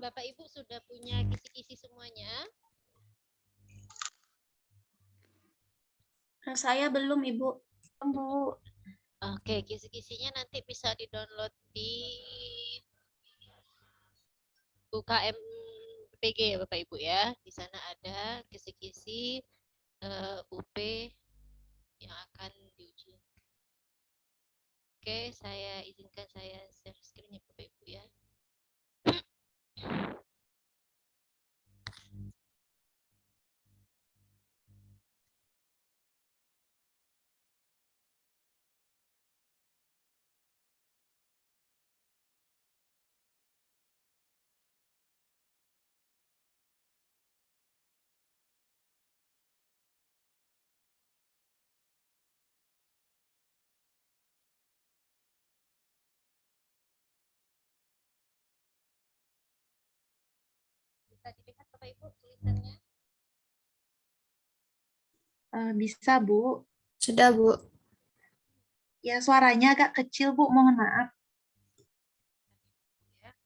Bapak Ibu sudah punya kisi-kisi semuanya? Saya belum, Ibu. Bu. Oke, kisi-kisinya nanti bisa di-download di UKM PG ya Bapak Ibu ya. Di sana ada kisi-kisi UP yang akan diuji. Oke, saya izinkan saya share screen ya Bapak Ibu ya. Bisa dilihat Bapak Ibu tulisannya? Bisa, Bu. Sudah, Bu. Ya, suaranya agak kecil, Bu. Mohon maaf. Ya.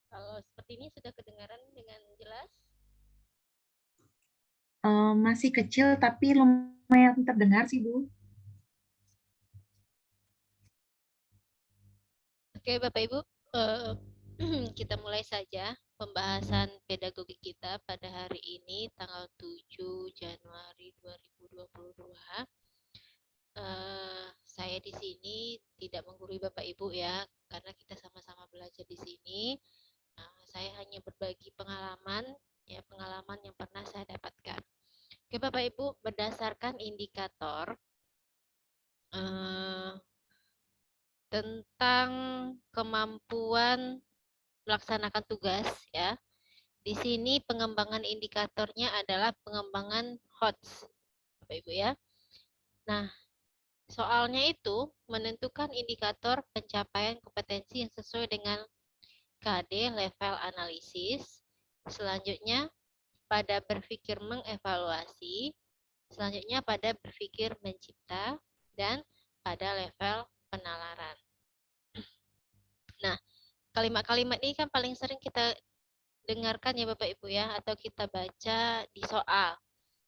Kalau seperti ini sudah kedengaran dengan jelas? Masih kecil, tapi lumayan terdengar sih, Bu. Oke, Bapak Ibu, kita mulai saja pembahasan pedagogi kita pada hari ini, tanggal 7 Januari 2022. Saya di sini tidak menggurui Bapak Ibu ya, karena kita sama-sama belajar di sini. Saya hanya berbagi pengalaman, ya pengalaman yang pernah saya dapatkan. Oke, Bapak Ibu, berdasarkan indikator tentang kemampuan melaksanakan tugas ya. Di sini pengembangan indikatornya adalah pengembangan HOTS, Bapak Ibu ya. Nah, soalnya itu menentukan indikator pencapaian kompetensi yang sesuai dengan KD level analisis. Selanjutnya pada berpikir mengevaluasi, selanjutnya pada berpikir mencipta, dan pada level penalaran. Nah, kalimat-kalimat ini kan paling sering kita dengarkan ya Bapak Ibu ya, atau kita baca di soal.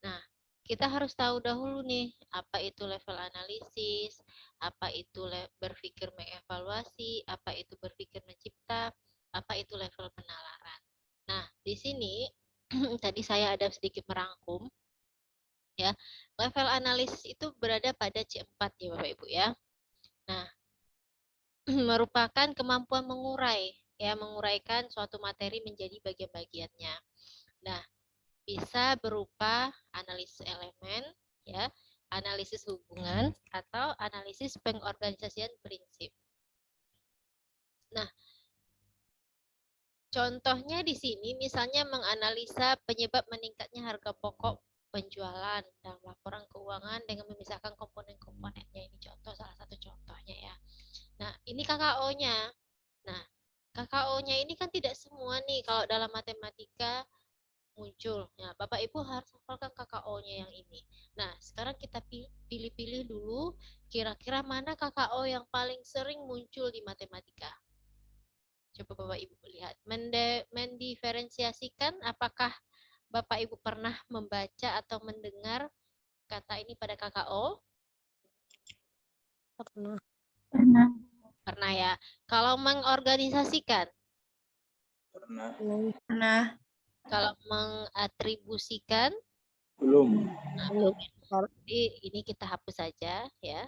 Nah, kita harus tahu dahulu nih, apa itu level analisis, apa itu berpikir mengevaluasi, apa itu berpikir mencipta, apa itu level penalaran. Nah, di sini tadi saya ada sedikit merangkum ya. Level analisis itu berada pada C4 ya Bapak Ibu ya. Nah, merupakan kemampuan mengurai ya, menguraikan suatu materi menjadi bagian-bagiannya. Nah, bisa berupa analisis elemen ya, analisis hubungan atau analisis pengorganisasian prinsip. Nah, contohnya di sini misalnya menganalisa penyebab meningkatnya harga pokok penjualan dalam laporan keuangan dengan memisahkan komponen-komponennya. Ini contoh, salah satu contohnya ya. Nah, ini KKO-nya. Nah, KKO-nya ini kan tidak semua nih kalau dalam matematika muncul. Nah, Bapak Ibu harus hafalkan KKO-nya yang ini. Nah, sekarang kita pilih-pilih dulu kira-kira mana KKO yang paling sering muncul di matematika. Coba Bapak Ibu lihat. Mendiferensiasikan apakah Bapak Ibu pernah membaca atau mendengar kata ini pada KKO? Pernah. Pernah. Pernah ya. Kalau mengorganisasikan? Pernah. Pernah. Kalau mengatribusikan? Belum. Nah, belum. Jadi ini kita hapus saja ya.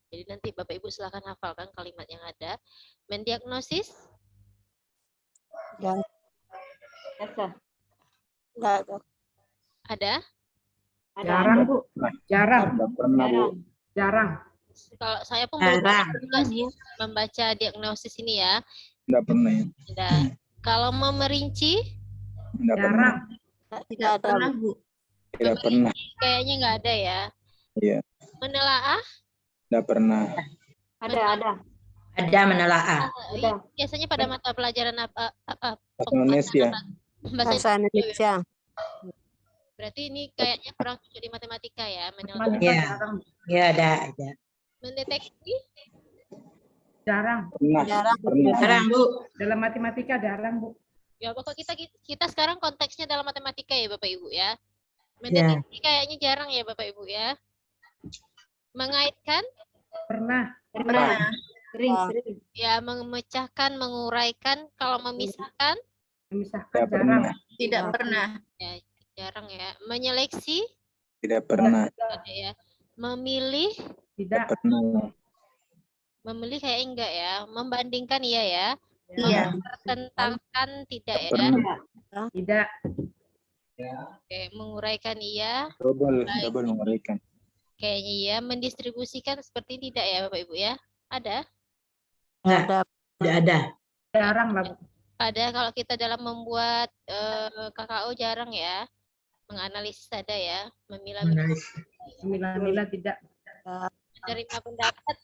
Jadi nanti Bapak Ibu silakan hafalkan kalimat yang ada. Mendiagnosis? Enggak. Enggak ada. Ada? Jarang, Bu. Jarang. Tidak pernah, Bu. Jarang. Kalau saya pun belum pernah juga sih membaca diagnosis ini ya. Tidak pernah. Ya. Tidak. Kalau memerinci? Tidak pernah. Tidak ada, Bu. Tidak pernah. Kayaknya nggak ada ya. Iya. Menelaah? Tidak pernah. Ada. Ada menelaah. Biasanya pada mata pelajaran apa? Bahasa Indonesia. Bahasa Bahasa Indonesia. Berarti ini kayaknya kurang cocok di matematika ya. Ya. Menilai. Jarang. Ya, ada. Mendeteksi Jarang. Pernah. Jarang. Pernah. Jarang, Bu. Dalam matematika jarang, Bu. ya pokok kita sekarang konteksnya dalam matematika ya Bapak Ibu ya. Mendeteksi kayaknya jarang ya Bapak Ibu ya. Mengaitkan Pernah. Pernah. Sering. ya, memecahkan, menguraikan. Kalau memisahkan Memisahkan Tidak jarang. pernah. Tidak pernah. ya jarang ya. Menyeleksi Tidak pernah. ada ya. Memilih, Tidak Tidak. pernah. memilih kayak enggak ya. Membandingkan iya ya. Iya. Mempertentangkan tidak ya. Pernah. Tidak. Oke, menguraikan iya. Double mengerikan. Kayaknya iya. Mendistribusikan seperti tidak ya Bapak Ibu ya. Ada? Enggak. Tidak ada. Jarang lah, Bu. Ada kalau kita dalam membuat KKO jarang ya. Menganalisis ada ya. Memilah-milah. Milah-milah tidak. Menerima pendapat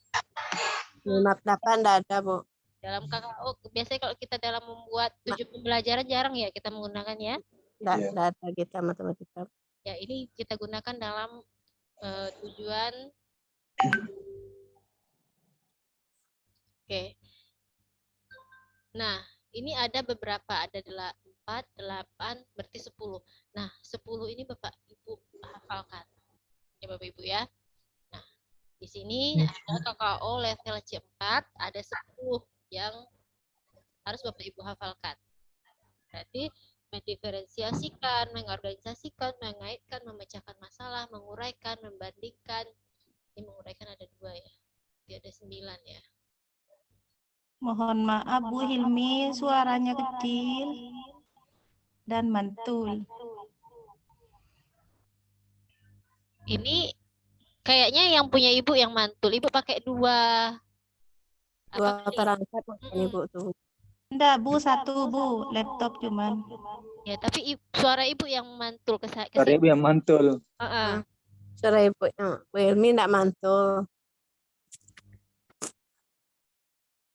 Pendapat enggak ada, Bu. dalam KKO. Biasanya kalau kita dalam membuat tujuan pembelajaran jarang ya kita menggunakan ya. Enggak Iya. ada kita matematika. Ya ini kita gunakan dalam tujuan. Oke. Nah, ini ada beberapa, ada 4, 8, berarti 10. Nah, 10 ini Bapak Ibu hafalkan. Ya Bapak Ibu ya. Nah, di sini ada KKO level C4, ada 10 yang harus Bapak Ibu hafalkan. Berarti mendiferensiasikan, mengorganisasikan, mengaitkan, memecahkan masalah, menguraikan, membandingkan. Ini menguraikan ada 2 ya. Jadi ada 9 ya. Mohon maaf Bu Hilmi, suaranya kecil dan mantul. Ini kayaknya yang punya Ibu yang mantul. Ibu pakai 2 Dua apa tadi? perangkat ini, Bu, tuh. Enggak Bu, satu Bu, laptop cuman. Ya, tapi suara Ibu yang mantul ke saya. Suara ibu yang mantul. Suara Ibu, Bu Ilmi enggak mantul.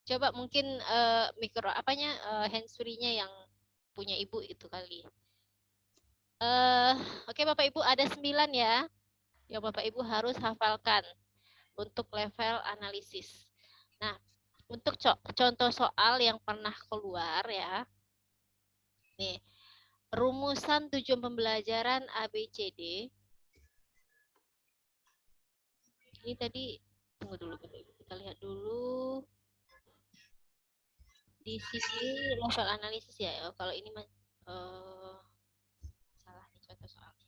Coba mungkin mikro apanya handsfree-nya yang punya Ibu itu kali. Oke Bapak Ibu ada 9 ya. Yang Bapak Ibu harus hafalkan untuk level analisis. Nah, untuk contoh soal yang pernah keluar ya. Nih, rumusan tujuan pembelajaran ABCD. Ini tadi tunggu dulu Bapak Ibu, kita lihat dulu. Di sini level analisis ya. Kalau ini salah nih contoh soalnya.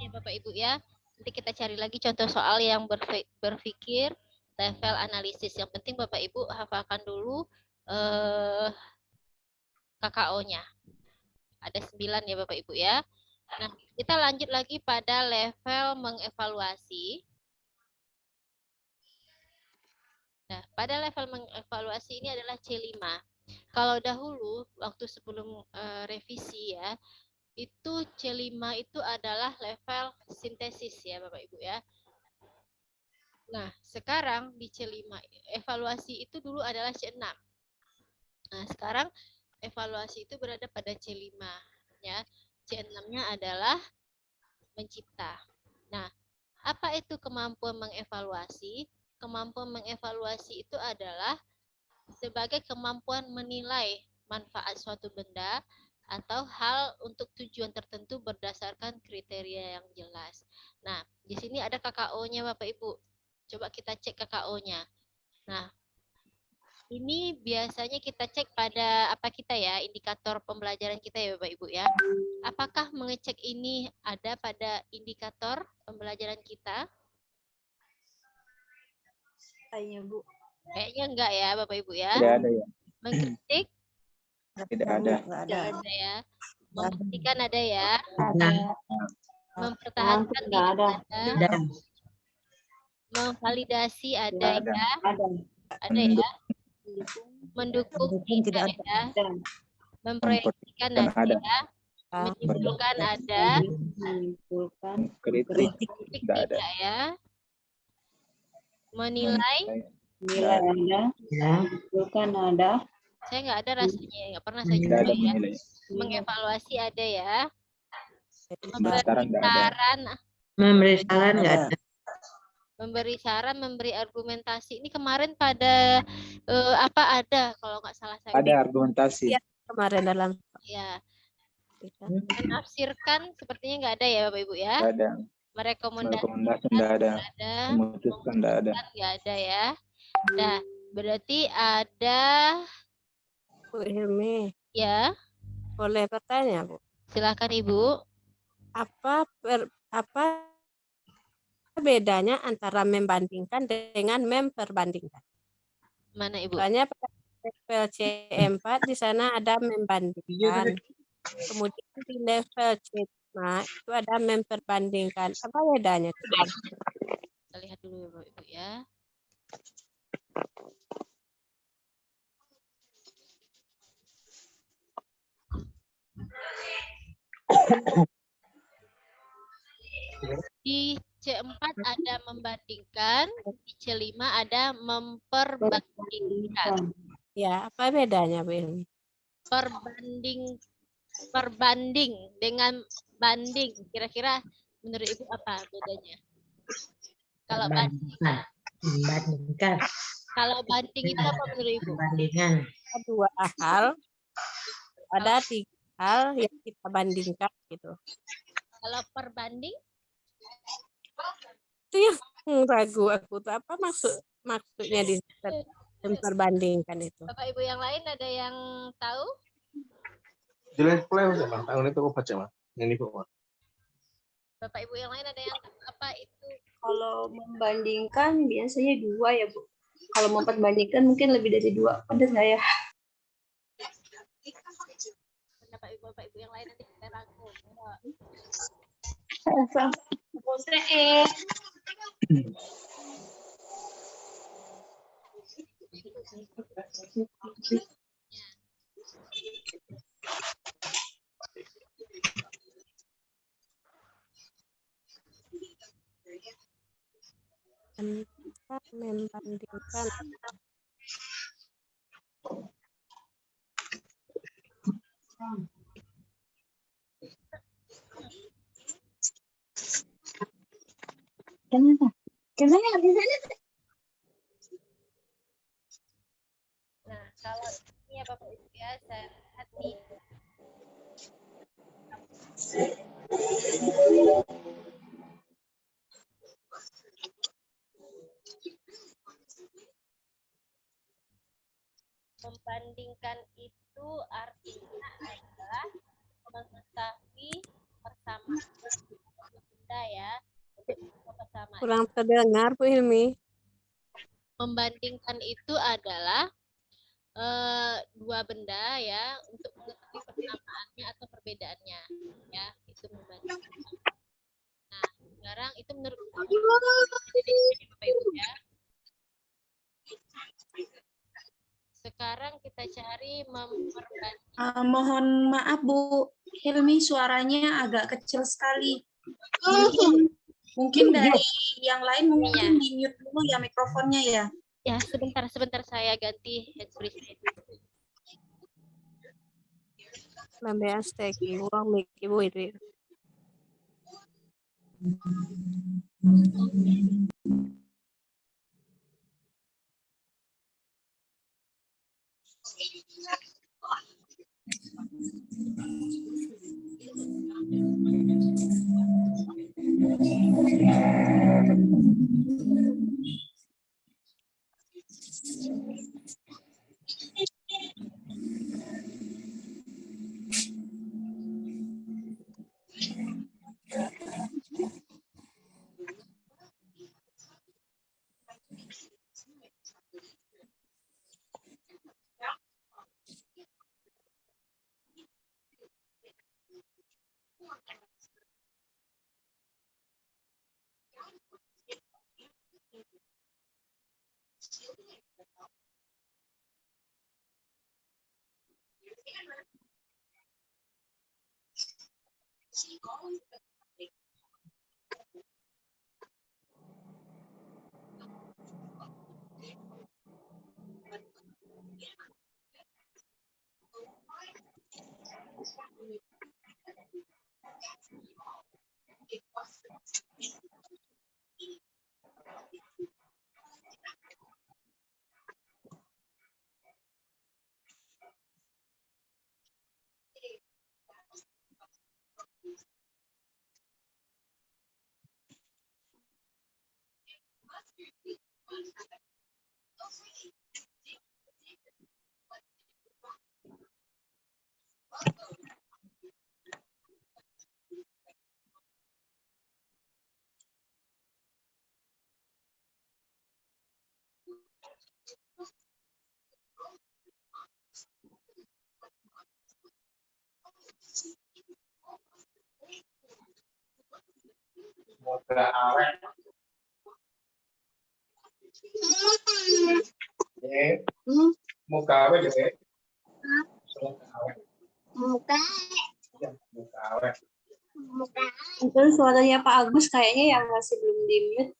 Bapak Ibu ya. Nanti kita cari lagi contoh soal yang berpikir level analisis. Yang penting Bapak Ibu hafalkan dulu KKO-nya. Ada 9 ya Bapak Ibu ya. Nah, kita lanjut lagi pada level mengevaluasi. Nah, pada level mengevaluasi ini adalah C5. Kalau dahulu waktu sebelum revisi ya, itu C5 itu adalah level sintesis ya Bapak Ibu ya. Nah, sekarang di C5 evaluasi itu dulu adalah C6. Nah, sekarang evaluasi itu berada pada C5 ya. C6-nya adalah mencipta. Nah, apa itu kemampuan mengevaluasi? Kemampuan mengevaluasi itu adalah sebagai kemampuan menilai manfaat suatu benda atau hal untuk tujuan tertentu berdasarkan kriteria yang jelas. Nah, di sini ada KKO-nya Bapak Ibu. Coba kita cek KKO-nya. Nah, ini biasanya kita cek pada apa kita ya, indikator pembelajaran kita ya Bapak Ibu ya. Apakah mengecek ini ada pada indikator pembelajaran kita? Kayaknya Bu. Kayaknya enggak ya Bapak Ibu ya. Tidak ada ya. Mengkritik Tidak ada. Nggak ada. Ada ya. Memastikan ada ya. Ada. Mempertahankan tidak ada. Ada. Memvalidasi ada Ada. ya. Ada Mendukung. ya. Mendukung tidak ada. Memproyeksikan Memproyeksikan ada ada. ya. Menyimpulkan ada. Kritik. Kritik Tidak ada. tidak ya. Menilai. Tidak ada. Ya. Saya nggak ada rasanya. Nggak pernah saya Tidak coba ada ya. menilai. Mengevaluasi ada ya. Memberi saran tidak ada. Saran. Memberi saran nggak ada. Memberi saran, memberi argumentasi. Ini kemarin pada apa ada kalau nggak salah saya. Ada argumentasi. Iya. Kemarin dalam Ya, menafsirkan sepertinya nggak ada ya Bapak Ibu ya. Tidak ada. Merekomendasikan Merekomendasi tidak ada. nggak ada. Memutuskan tidak ada. Nggak ada ya. Nah, berarti ada Bu Hilmi, ya. boleh bertanya, Bu? Silakan Ibu. Apa bedanya antara membandingkan dengan memperbandingkan? Mana Ibu? Soalnya pada level C4 di sana ada membandingkan. Kemudian di level C5 itu ada memperbandingkan. Apa bedanya? Kita lihat dulu ya Bapak Ibu ya. Di C4 ada membandingkan, di C5 ada memperbandingkan. Ya, apa bedanya, Bu Hilmi? Perbanding dengan banding. Kira-kira menurut Ibu apa bedanya? Kalau Membandingkan. Membandingkan. kalau banding itu apa menurut Ibu? Perbandingan. Ada dua hal, ada tiga hal yang kita bandingkan gitu. Kalau perbanding, Itu yang ragu aku tuh apa maksudnya di memperbandingkan itu. Bapak Ibu yang lain ada yang tahu? Jelas pula sama tahun itu aku baca mah. Ini kok. Bapak Ibu yang lain ada yang tahu apa itu? Kalau membandingkan biasanya 2 ya, Bu. Kalau memperbandingkan mungkin lebih dari 2. Pada saya. Bapak Ibu yang lain nanti kita rangkum. Membandingkan. Nah, kalau ini ya Bapak Ibu ya, saya lihat nih. Membandingkan itu artinya adalah mengetahui persamaan benda ya, untuk persamaan. Kurang terdengar, Bu Hilmi. Membandingkan itu adalah dua benda ya untuk mengetahui persamaannya atau perbedaannya ya, itu membandingkan. Nah, sekarang itu menurut Bapak Ibu ya. Sekarang kita cari memperbandingkan. Mohon maaf Bu Hilmi, suaranya agak kecil sekali. Mungkin dari yang lain mungkin di mute dulu ya mikrofonnya ya. Ya, sebentar saya ganti handsfree saya dulu. Lambe asteki, uang mic Ibu itu. Muka awet. Muka awet ya, Dek? Muka awet. Ya, muka awet. Itu suaranya Pak Agus kayaknya yang masih belum di-mute.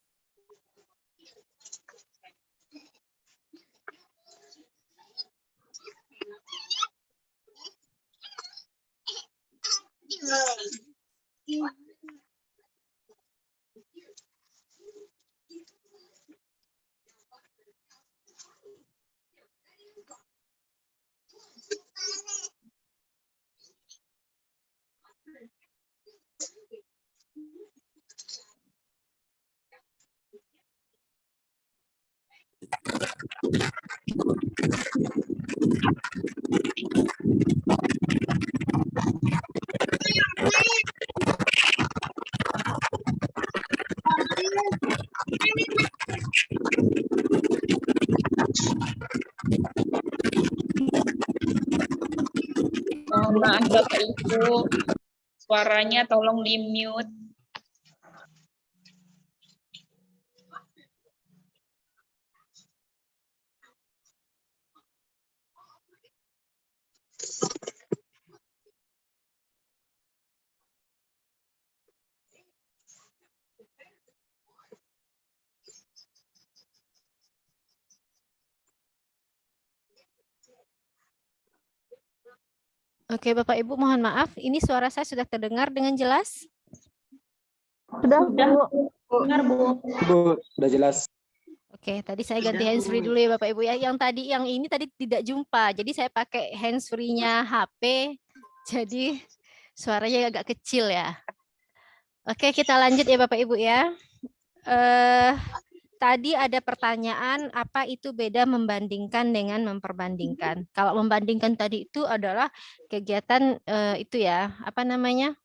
Mohon maaf Bapak Ibu, suaranya tolong di-mute. Oke, Bapak Ibu, mohon maaf. Ini suara saya sudah terdengar dengan jelas? Sudah, Bu. Dengar, Bu. Bu, sudah jelas. Oke, tadi saya ganti handsfree dulu ya Bapak Ibu ya. Yang ini tadi tidak jumpa. Jadi saya pakai handsfree-nya HP. Jadi suaranya agak kecil ya. Oke, kita lanjut ya Bapak Ibu ya. Tadi ada pertanyaan apa itu beda membandingkan dengan memperbandingkan. Kalau membandingkan tadi itu adalah kegiatan itu ya, apa namanya?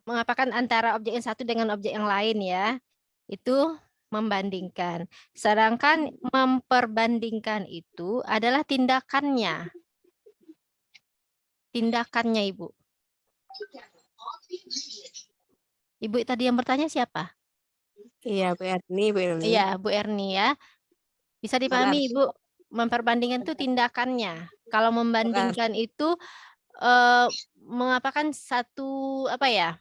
Mengapakan antara objek yang satu dengan objek yang lain ya. Itu membandingkan. Sedangkan memperbandingkan itu adalah tindakannya. Tindakannya, Ibu. Ibu tadi yang bertanya siapa? Iya, Bu Erni, Bu Erni. Iya, Bu Erni ya. Bisa dipahami, Ibu. Memperbandingkan itu tindakannya. Kalau membandingkan itu mengapakan satu apa ya?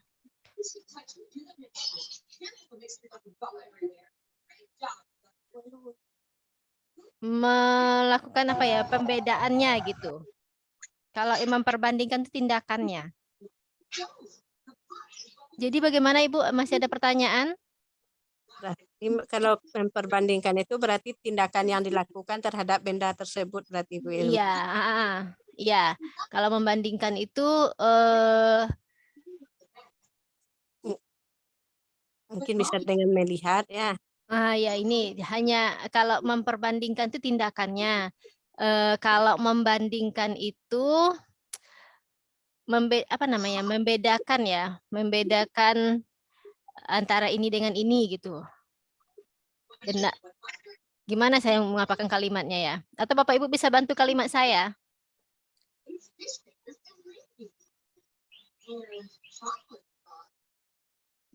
Melakukan apa ya? Pembedaannya gitu. Kalau memperbandingkan itu tindakannya. Jadi bagaimana Ibu? Masih ada pertanyaan? Berarti kalau memperbandingkan itu berarti tindakan yang dilakukan terhadap benda tersebut berarti Bu Ilmi. Iya, iya. Kalau membandingkan itu mungkin bisa dengan melihat ya. Ya ini hanya kalau memperbandingkan itu tindakannya. Kalau membandingkan itu membedakan ya, membedakan antara ini dengan ini gitu. Gimana saya mengapakan kalimatnya ya? Atau Bapak Ibu bisa bantu kalimat saya?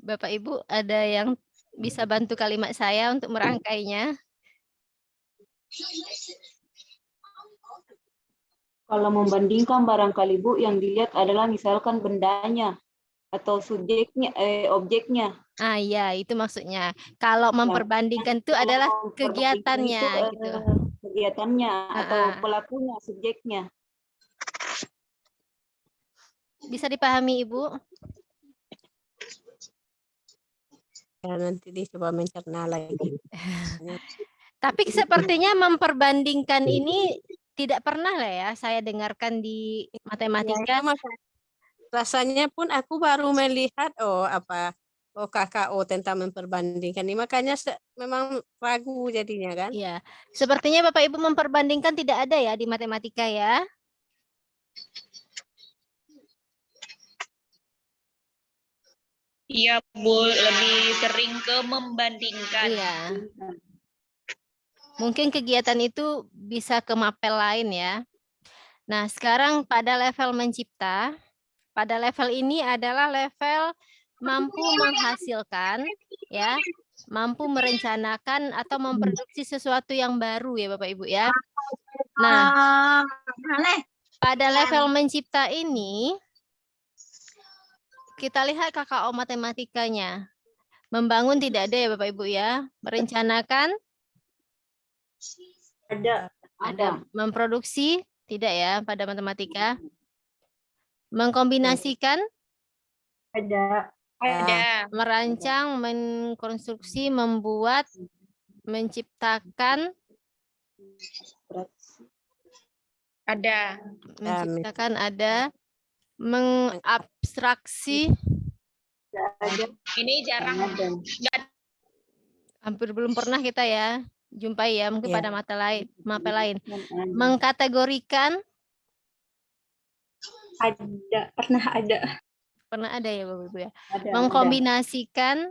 Bapak Ibu ada yang bisa bantu kalimat saya untuk merangkainya? Kalau membandingkan barangkali Bu, yang dilihat adalah misalkan bendanya atau subjeknya, objeknya. Ah ya, itu maksudnya. Kalau memperbandingkan itu adalah kegiatannya gitu. Kegiatannya atau Ah. pelakunya, subjeknya. Bisa dipahami Ibu? Ya, nanti dicoba mencerna lagi. Tapi sepertinya memperbandingkan ini tidak pernah lah ya saya dengarkan di Ya, matematika. itu rasanya pun aku baru melihat KKO tentang memperbandingkan ini, makanya memang ragu jadinya kan. Iya, sepertinya Bapak Ibu memperbandingkan tidak ada ya di matematika ya. Iya, Bu, lebih sering ke membandingkan. Iya. Mungkin kegiatan itu bisa ke mapel lain ya. Nah, sekarang pada level mencipta, pada level ini adalah level mampu menghasilkan, ya, mampu merencanakan atau memproduksi sesuatu yang baru ya Bapak Ibu ya. Nah, pada level mencipta ini, kita lihat KKO matematikanya. Membangun tidak ada ya Bapak Ibu ya. Merencanakan ada. Memproduksi tidak ya pada matematika. Mengkombinasikan Ada. merancang, mengkonstruksi, membuat, menciptakan Ada. menciptakan ada, mengabstraksi Ini jarang. hampir belum pernah kita ya jumpai ya, mungkin Ya. pada mapel lain. Mengkategorikan Ada, pernah ada. ya Bapak Ibu ya. Ada. Mengkombinasikan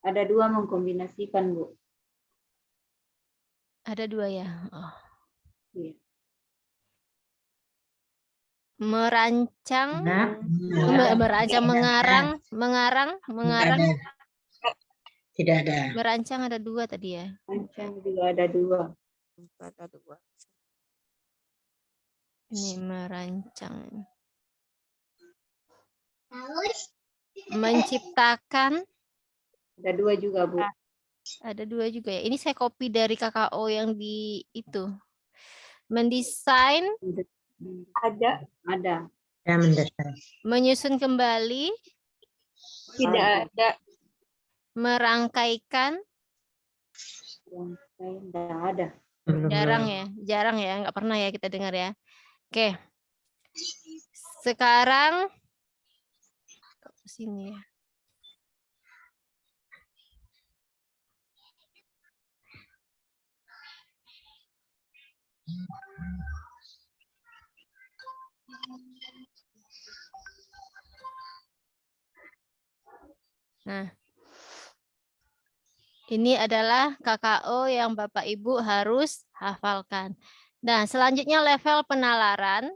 Ada 2 mengkombinasikan Bu. ada 2 ya. Oh. Iya. Merancang, mengarang. Tidak ada. Merancang ada 2 tadi ya. Merancang juga ada 2. Ini merancang. Menciptakan Ada 2 juga Bu. ada 2 juga ya. Ini saya copy dari KKO yang di itu. Mendesain, Ada. Ya, mendesain. menyusun kembali, Tidak ada. merangkaikan, Tidak ada. jarang ya, nggak pernah ya kita dengar ya. Oke, sekarang ke sini ya. Nah, ini adalah KKO yang Bapak Ibu harus hafalkan. Nah, selanjutnya level penalaran.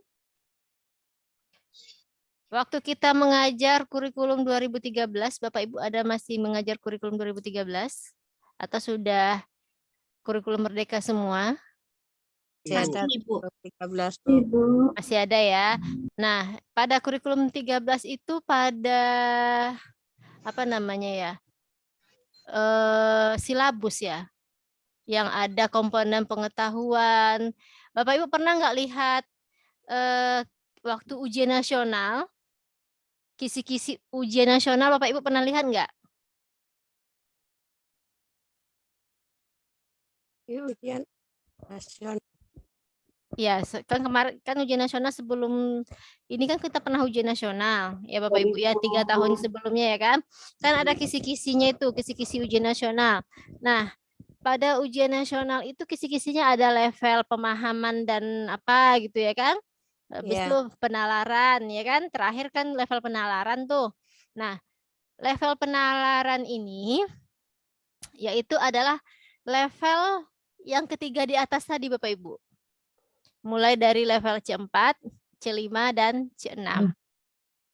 Waktu kita mengajar kurikulum 2013, Bapak Ibu ada masih mengajar kurikulum 2013? Atau sudah kurikulum merdeka semua? Masih ada Ibu. 13 Ibu. Masih ada ya. Nah, pada kurikulum 13 itu pada apa namanya ya? Silabus ya. Yang ada komponen pengetahuan. Bapak Ibu pernah nggak lihat waktu ujian nasional? Kisi-kisi ujian nasional Bapak Ibu pernah lihat nggak? ujian nasional. Ya, kan kemarin kan ujian nasional sebelum ini kan kita pernah ujian nasional ya Bapak Ibu ya 3 tahun sebelumnya ya kan. Kan ada kisi-kisinya itu, kisi-kisi ujian nasional. Nah, pada ujian nasional itu kisi-kisinya ada level pemahaman dan apa gitu ya kan. Habis itu penalaran ya kan. Terakhir kan level penalaran tuh. Nah, level penalaran ini yaitu adalah level yang ketiga di atas tadi Bapak Ibu. Mulai dari level C4, C5, dan C6.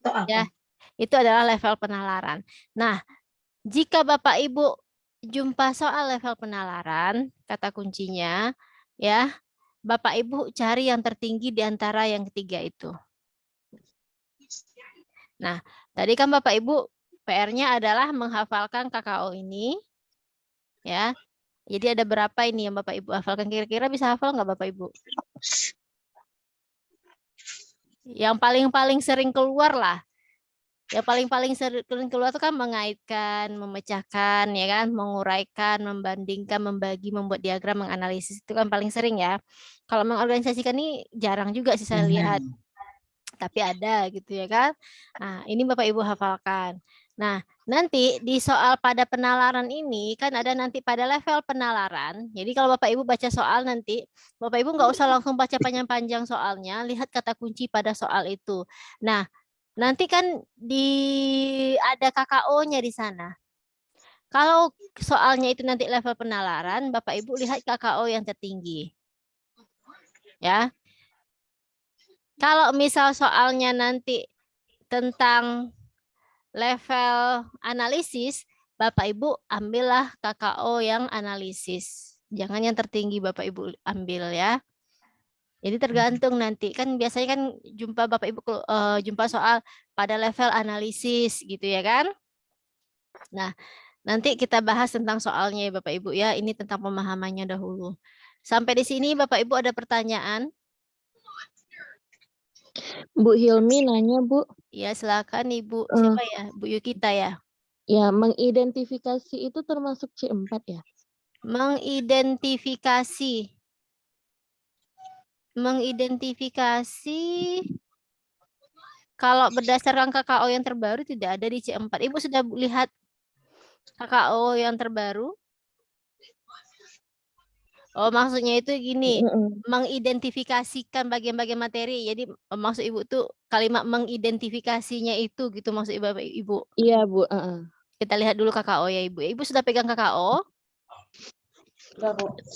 Itu apa? Ya, itu adalah level penalaran. Nah, jika Bapak Ibu jumpa soal level penalaran, kata kuncinya, ya, Bapak Ibu cari yang tertinggi di antara yang ketiga itu. Nah, tadi kan Bapak Ibu PR-nya adalah menghafalkan KKO ini, ya. Jadi ada berapa ini yang Bapak Ibu hafalkan? Kira-kira bisa hafal nggak Bapak Ibu? Yang paling sering keluar lah. Yang paling sering keluar itu kan mengaitkan, memecahkan, ya kan, menguraikan, membandingkan, membagi, membuat diagram, menganalisis, itu kan paling sering ya. Kalau mengorganisasikan ini jarang juga sih saya lihat. Tapi ada gitu ya kan. Nah, ini Bapak Ibu hafalkan. Nah, nanti di soal pada penalaran ini kan ada nanti pada level penalaran. Jadi kalau Bapak Ibu baca soal nanti, Bapak Ibu nggak usah langsung baca panjang-panjang soalnya, lihat kata kunci pada soal itu. Nah, nanti kan ada KKO-nya di sana. Kalau soalnya itu nanti level penalaran, Bapak Ibu lihat KKO yang tertinggi. Ya. Kalau misal soalnya nanti tentang level analisis, Bapak Ibu ambillah KKO yang analisis. Jangan yang tertinggi Bapak Ibu ambil ya. Jadi tergantung nanti. Kan biasanya kan jumpa Bapak Ibu jumpa soal pada level analisis gitu ya kan. Nah, nanti kita bahas tentang soalnya ya Bapak Ibu ya. Ini tentang pemahamannya dahulu. Sampai di sini Bapak Ibu ada pertanyaan? Bu Hilmi nanya, Bu. Ya, silakan Ibu. Siapa ya? Bu Yukita ya? Ya, mengidentifikasi itu termasuk C4 ya? Mengidentifikasi. Kalau berdasarkan KKO yang terbaru tidak ada di C4. Ibu sudah lihat KKO yang terbaru? Oh, maksudnya itu gini, mengidentifikasikan bagian-bagian materi. Jadi maksud Ibu tuh kalimat mengidentifikasinya itu gitu maksud Ibu. Iya, Bu. Kita lihat dulu KKO ya Ibu. Ibu sudah pegang KKO?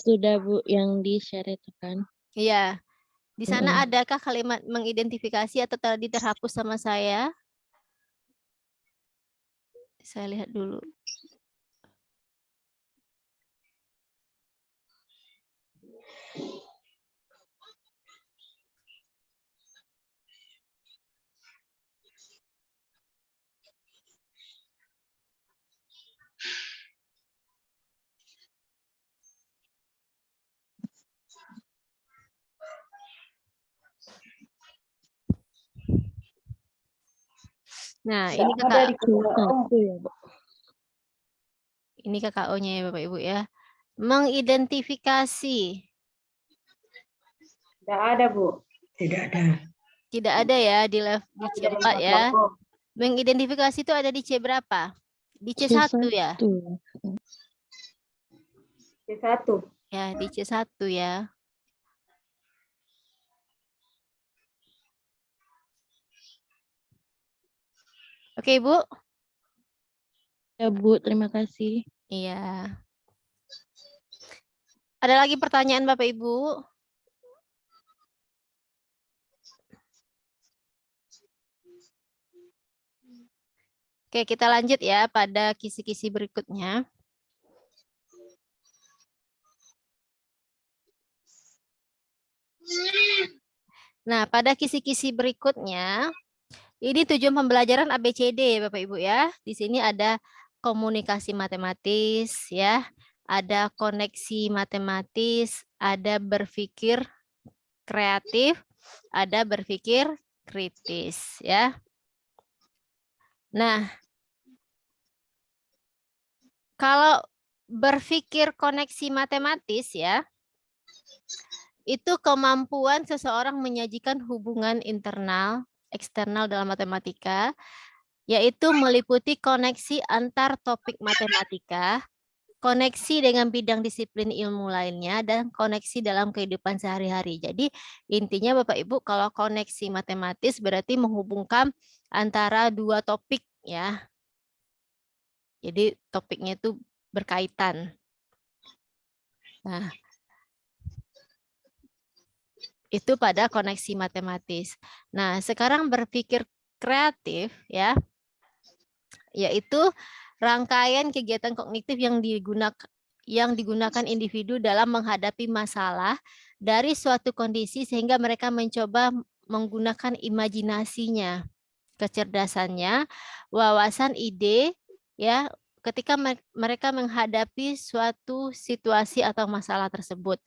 Sudah, Bu, yang di-share itu kan. Iya. Di sana adakah kalimat mengidentifikasi atau tadi terhapus sama saya? Saya lihat dulu. Nah, ini ini KKO-nya ya Bapak Ibu ya. Mengidentifikasi. Tidak ada, Bu. Tidak ada. Tidak ada ya di level C4 ya. Mengidentifikasi itu ada di C berapa? Di C1 ya? C1. Ya, di C1 ya. Oke, Bu. Ya, Bu, terima kasih. Iya. Ada lagi pertanyaan Bapak Ibu? Oke, kita lanjut ya pada kisi-kisi berikutnya. Nah, pada kisi-kisi berikutnya, ini tujuan pembelajaran ABCD Bapak Ibu ya. Di sini ada komunikasi matematis ya, ada koneksi matematis, ada berpikir kreatif, ada berpikir kritis ya. Nah, kalau berpikir koneksi matematis ya, itu kemampuan seseorang menyajikan hubungan internal, eksternal dalam matematika, yaitu meliputi koneksi antar topik matematika, koneksi dengan bidang disiplin ilmu lainnya, dan koneksi dalam kehidupan sehari-hari. Jadi intinya Bapak Ibu, kalau koneksi matematis berarti menghubungkan antara dua topik ya. Jadi topiknya itu berkaitan. Nah, itu pada koneksi matematis. Nah, sekarang berpikir kreatif ya, yaitu rangkaian kegiatan kognitif yang digunakan individu dalam menghadapi masalah dari suatu kondisi sehingga mereka mencoba menggunakan imajinasinya, kecerdasannya, wawasan, ide ya ketika mereka menghadapi suatu situasi atau masalah tersebut.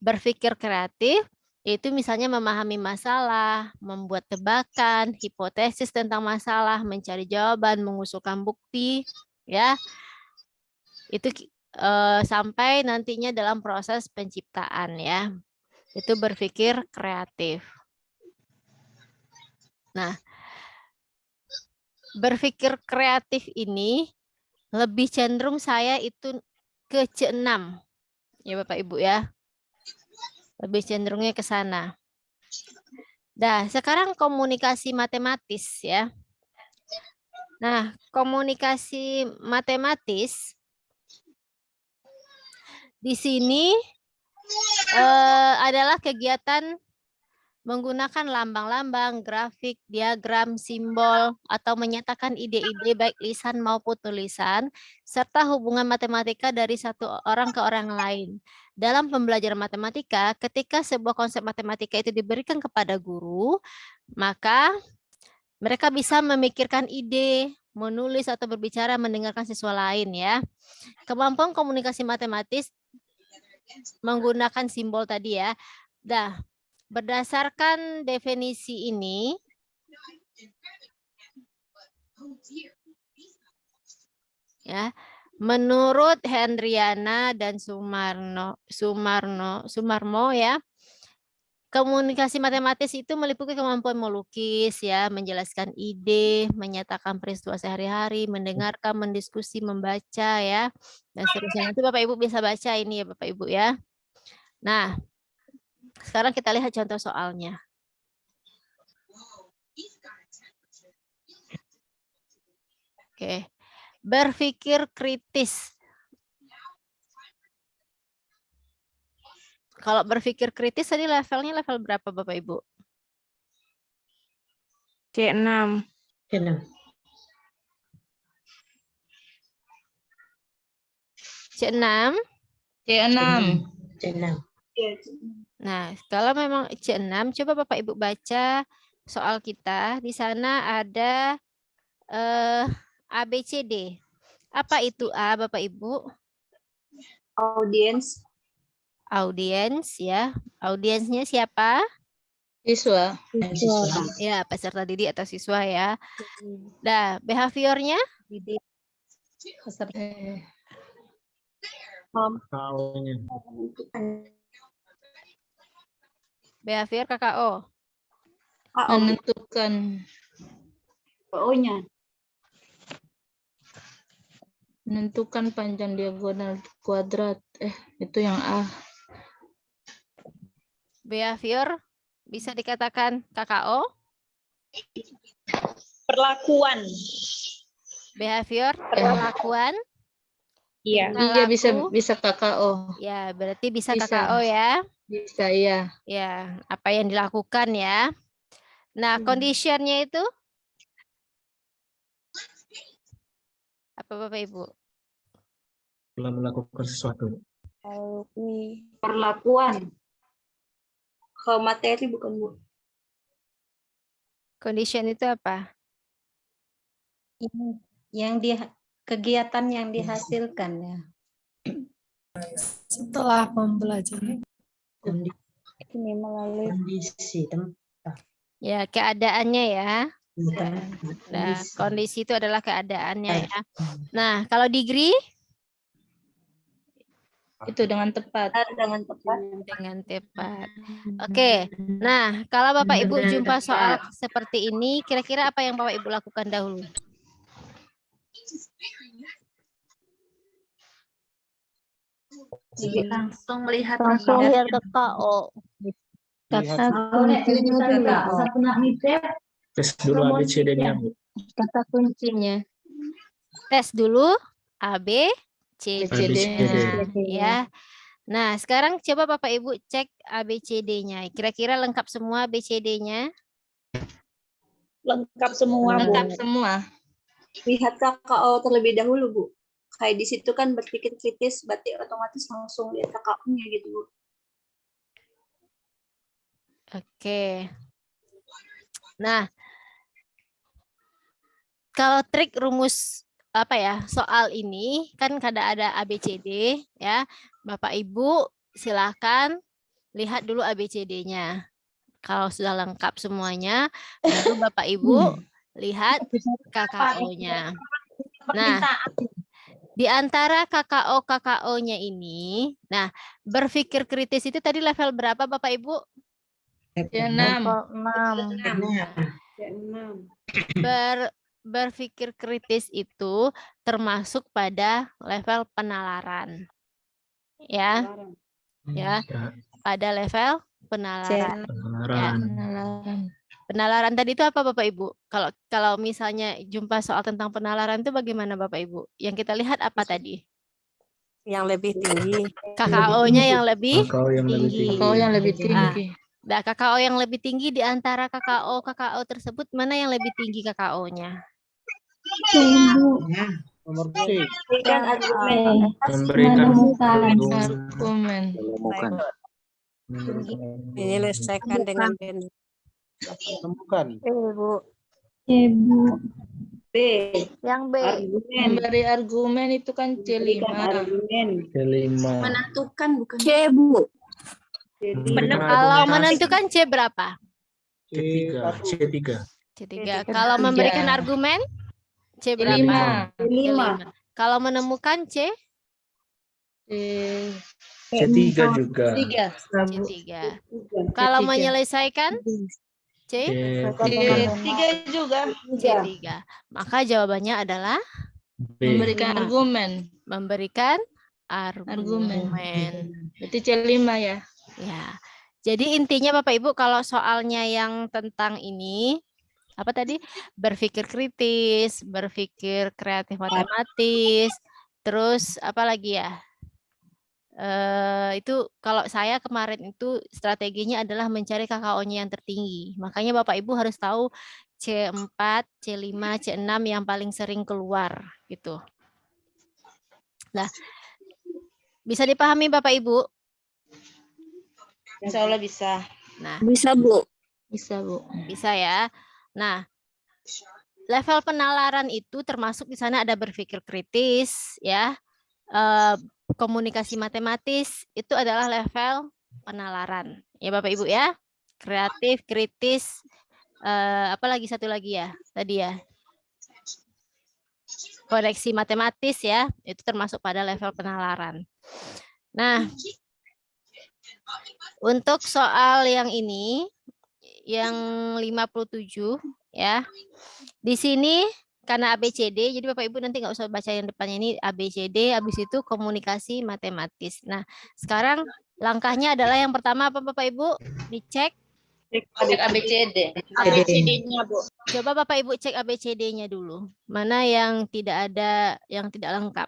Berpikir kreatif yaitu misalnya memahami masalah, membuat tebakan, hipotesis tentang masalah, mencari jawaban, mengusulkan bukti, ya. Itu sampai nantinya dalam proses penciptaan, ya. Itu berpikir kreatif. Nah, berpikir kreatif ini lebih cenderung saya itu ke C6. Ya Bapak Ibu ya. Lebih cenderungnya ke sana. Nah, sekarang komunikasi matematis ya. Nah, komunikasi matematis di sini adalah kegiatan menggunakan lambang-lambang, grafik, diagram, simbol, atau menyatakan ide-ide baik lisan maupun tulisan, serta hubungan matematika dari satu orang ke orang lain. Dalam pembelajaran matematika, ketika sebuah konsep matematika itu diberikan kepada guru, maka mereka bisa memikirkan ide, menulis atau berbicara, mendengarkan siswa lain ya. Kemampuan komunikasi matematis menggunakan simbol tadi ya. Nah, berdasarkan definisi ini, ya, menurut Hendriana dan Sumarmo ya, komunikasi matematis itu meliputi kemampuan melukis ya, menjelaskan ide, menyatakan peristiwa sehari-hari, mendengarkan, mendiskusi, membaca ya, dan seterusnya. Nanti Bapak Ibu bisa baca ini ya Bapak Ibu ya. Nah, sekarang kita lihat contoh soalnya. Oke. Berpikir kritis. Kalau berpikir kritis tadi levelnya level berapa Bapak Ibu? C6. C6. C6. C6. Nah, kalau memang C6, coba Bapak Ibu baca soal kita. Di sana ada ABCD. Apa itu A, Bapak Ibu? Audiens. Audiens ya. Audiensnya siapa? Siswa. Ya, peserta didik atau siswa ya. Nah, behaviornya? Didik. Peserta. Behavior KKO. Menentukan. O-nya. Menentukan panjang diagonal kuadrat. Itu yang A. Behavior bisa dikatakan KKO. Perlakuan. Behavior perlakuan. Iya. Iya bisa KKO. Ya, berarti bisa Bisa. KKO ya. Bisa iya. Ya, apa yang dilakukan ya. Nah, conditionnya itu apa Bapak Ibu? Telah melakukan sesuatu. Perlakuan. Kalau materi bukan Bu. Condition itu apa? Kegiatan yang dihasilkan ya. Setelah pembelajaran. Ini melalui Kondisi tempat. Ya, keadaannya ya. Bukan Nah, kondisi. kondisi itu adalah keadaannya ya. Nah, kalau degree Itu dengan tepat. Dengan tepat. dengan tepat. Oke. Nah, kalau Bapak Ibu jumpa soal seperti ini, kira-kira apa yang Bapak Ibu lakukan dahulu? Langsung melihat Langsung KKO. lihat ke KO. Lihat tes dulu ABCD-nya. Kata kuncinya. Tes dulu A, B, ABCD-nya. ya. Nah, sekarang coba Bapak Ibu cek ABCD-nya. Kira-kira lengkap semua ABCD-nya? Lengkap semua, Bu. Lengkap semua. Lihat KKO terlebih dahulu, Bu. Kayak di situ kan berpikir kritis, berarti otomatis langsung lihat KKO-nya gitu, Bu. Oke. Nah, kalau trik rumus apa ya soal ini kan ada ABCD ya. Bapak Ibu silakan lihat dulu ABCD-nya. Kalau sudah lengkap semuanya, baru Bapak Ibu lihat KKO-nya. Nah, di antara KKO-KKO-nya ini, nah berpikir kritis itu tadi level berapa Bapak Ibu? 6. Berpikir kritis itu termasuk pada level penalaran. Ya. Pada level penalaran. Ya. Penalaran tadi itu apa Bapak Ibu? Kalau misalnya jumpa soal tentang penalaran itu bagaimana Bapak Ibu? Yang kita lihat apa tadi? Yang lebih tinggi. KKO-nya yang lebih tinggi. KKO yang lebih tinggi. Nah, KKO yang lebih tinggi di antara KKO tersebut mana yang lebih tinggi KKO-nya? Nomor C. Berikan argumen. Argumen. Menyelesaikan dengan benar. Menemukan. Bu. B. Yang B. Argumen. Memberi argumen itu kan C5. Menentukan bukan. C, Bu. Kalau menentukan C berapa? C3. C3. Kalau memberikan argumen C berapa? C5. Kalau menemukan C? C3 juga. C3. Kalau menyelesaikan C? C3 juga. C3. Maka jawabannya adalah Memberikan argumen. memberikan argumen. Berarti C5 ya. Ya. Jadi intinya Bapak Ibu kalau soalnya yang tentang ini apa tadi? Berpikir kritis, berpikir kreatif matematis, terus apa lagi ya? Itu kalau saya kemarin itu strateginya adalah mencari KKO-nya yang tertinggi. Makanya Bapak Ibu harus tahu C4, C5, C6 yang paling sering keluar gitu. Nah, bisa dipahami Bapak Ibu? Insya Allah bisa. Nah, Bisa, Bu. Bisa, Bu. bisa ya. Nah, level penalaran itu termasuk di sana ada berpikir kritis ya. Komunikasi matematis itu adalah level penalaran. Ya Bapak Ibu ya. Kreatif, kritis, apalagi satu lagi ya tadi ya. Koreksi matematis ya, itu termasuk pada level penalaran. Nah, untuk soal yang ini, yang 57 ya, di sini karena ABCD, jadi Bapak Ibu nanti nggak usah baca yang depannya ini ABCD, habis itu komunikasi matematis. Nah, sekarang langkahnya adalah yang pertama apa Bapak Ibu? Dicek. Cek ABCD. ABCD-nya, Bu. Coba Bapak Ibu cek ABCD-nya dulu. Mana yang tidak ada, yang tidak lengkap.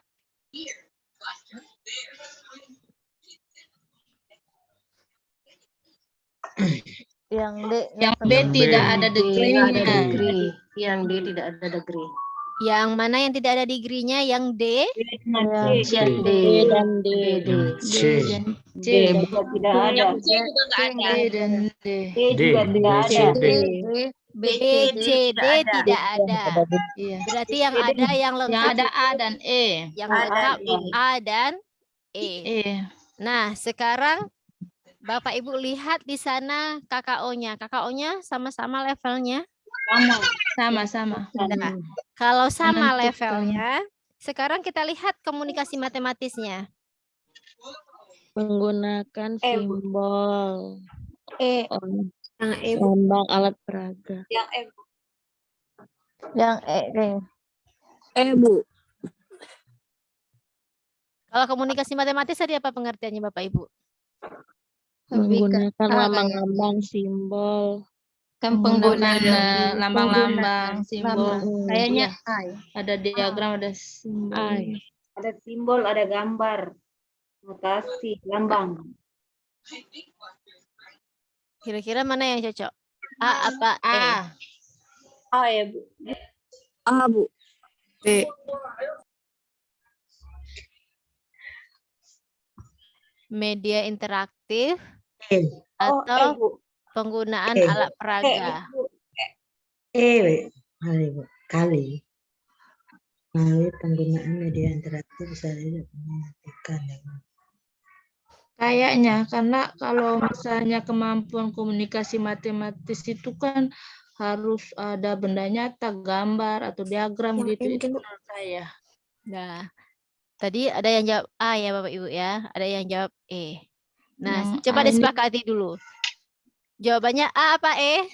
Yang D. Yang B tidak ada degree-nya. Yang D tidak ada degree. Yang mana yang tidak ada degree-nya? Yang D. Yang D. dan D. C. Bukan tidak ada. C juga nggak ada. D dan D. D juga tidak ada. B, C, D tidak ada. Iya. Berarti yang ada yang Yang lengkap. ada A dan E. Yang lengkap A dan E. E. Nah, sekarang Bapak Ibu lihat di sana KKO-nya. KKO-nya sama-sama levelnya. Sama-sama. Nah, kalau sama Menentukan. levelnya, sekarang kita lihat komunikasi matematisnya. Menggunakan simbol E. Yang E, lambang alat peraga. Yang E. Yang E. Bu. Kalau komunikasi matematis tadi apa pengertiannya Bapak Ibu? Menggunakan lambang-lambang simbol. Kan penggunaan lambang-lambang, simbol. Lambang. Kayaknya ada diagram, ada simbol. Ada simbol, ada gambar, notasi, lambang. Kira-kira mana yang cocok? A apa E? A ya, Bu. A, Bu. B. Media interaktif E. Oh, atau Bu. penggunaan E. alat peraga? Kali, Bu. Kali penggunaan media interaktif bisa dimatikan. Kayaknya, karena kalau misalnya kemampuan komunikasi matematis itu kan harus ada benda nyata, gambar atau diagram gitu. Itu menurut saya. Nah, tadi ada yang jawab A ya Bapak Ibu ya, ada yang jawab E. Nah, Yang coba A ini- disepakati dulu. Jawabannya A apa E?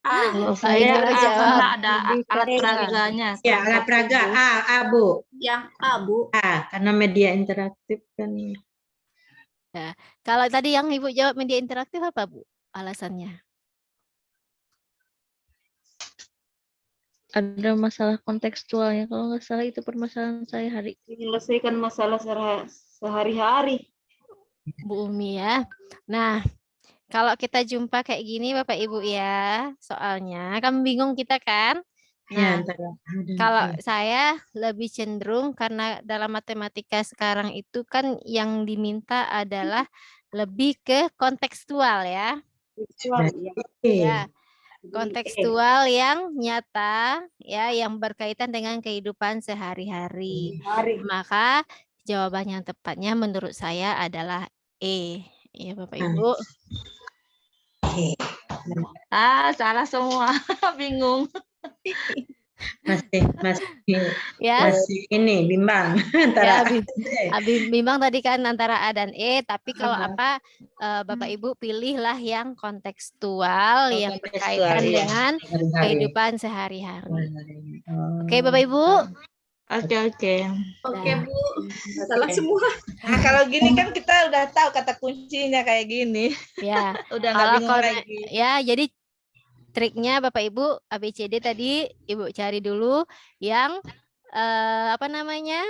Kalau Pak saya Ibu A, jawab. karena ada Lebih ke alat E. peraganya. Ya, alat peraga A, Bu. Yang A, Bu. A, karena media interaktif kan. Kalau tadi yang Ibu jawab media interaktif apa Bu alasannya? Ada masalah kontekstualnya. Kalau nggak salah itu permasalahan saya hari Menyelesaikan masalah sehari-hari. Bu Umi ya. Nah, kalau kita jumpa kayak gini Bapak Ibu ya, soalnya kan bingung kita kan? Ya, Nah, antara A dan kalau E. saya lebih cenderung karena dalam matematika sekarang itu kan yang diminta adalah lebih ke kontekstual ya. Ya, kontekstual yang nyata ya, yang berkaitan dengan kehidupan sehari-hari. Maka jawaban yang tepatnya menurut saya adalah E. Ya, Bapak Ibu. salah semua. Bingung. Masih ini bimbang antara Ya, bimbang tadi kan antara A dan E, tapi kalau apa Bapak Ibu pilihlah yang kontekstual yang berkaitan dengan kehidupan sehari-hari. Oke, Bapak Ibu. Oke. Oke, Bu. Salah semua. Nah, kalau gini kan kita udah tahu kata kuncinya kayak gini. Ya. Udah nggak bingung lagi. Ya, jadi triknya Bapak Ibu ABCD tadi Ibu cari dulu yang apa namanya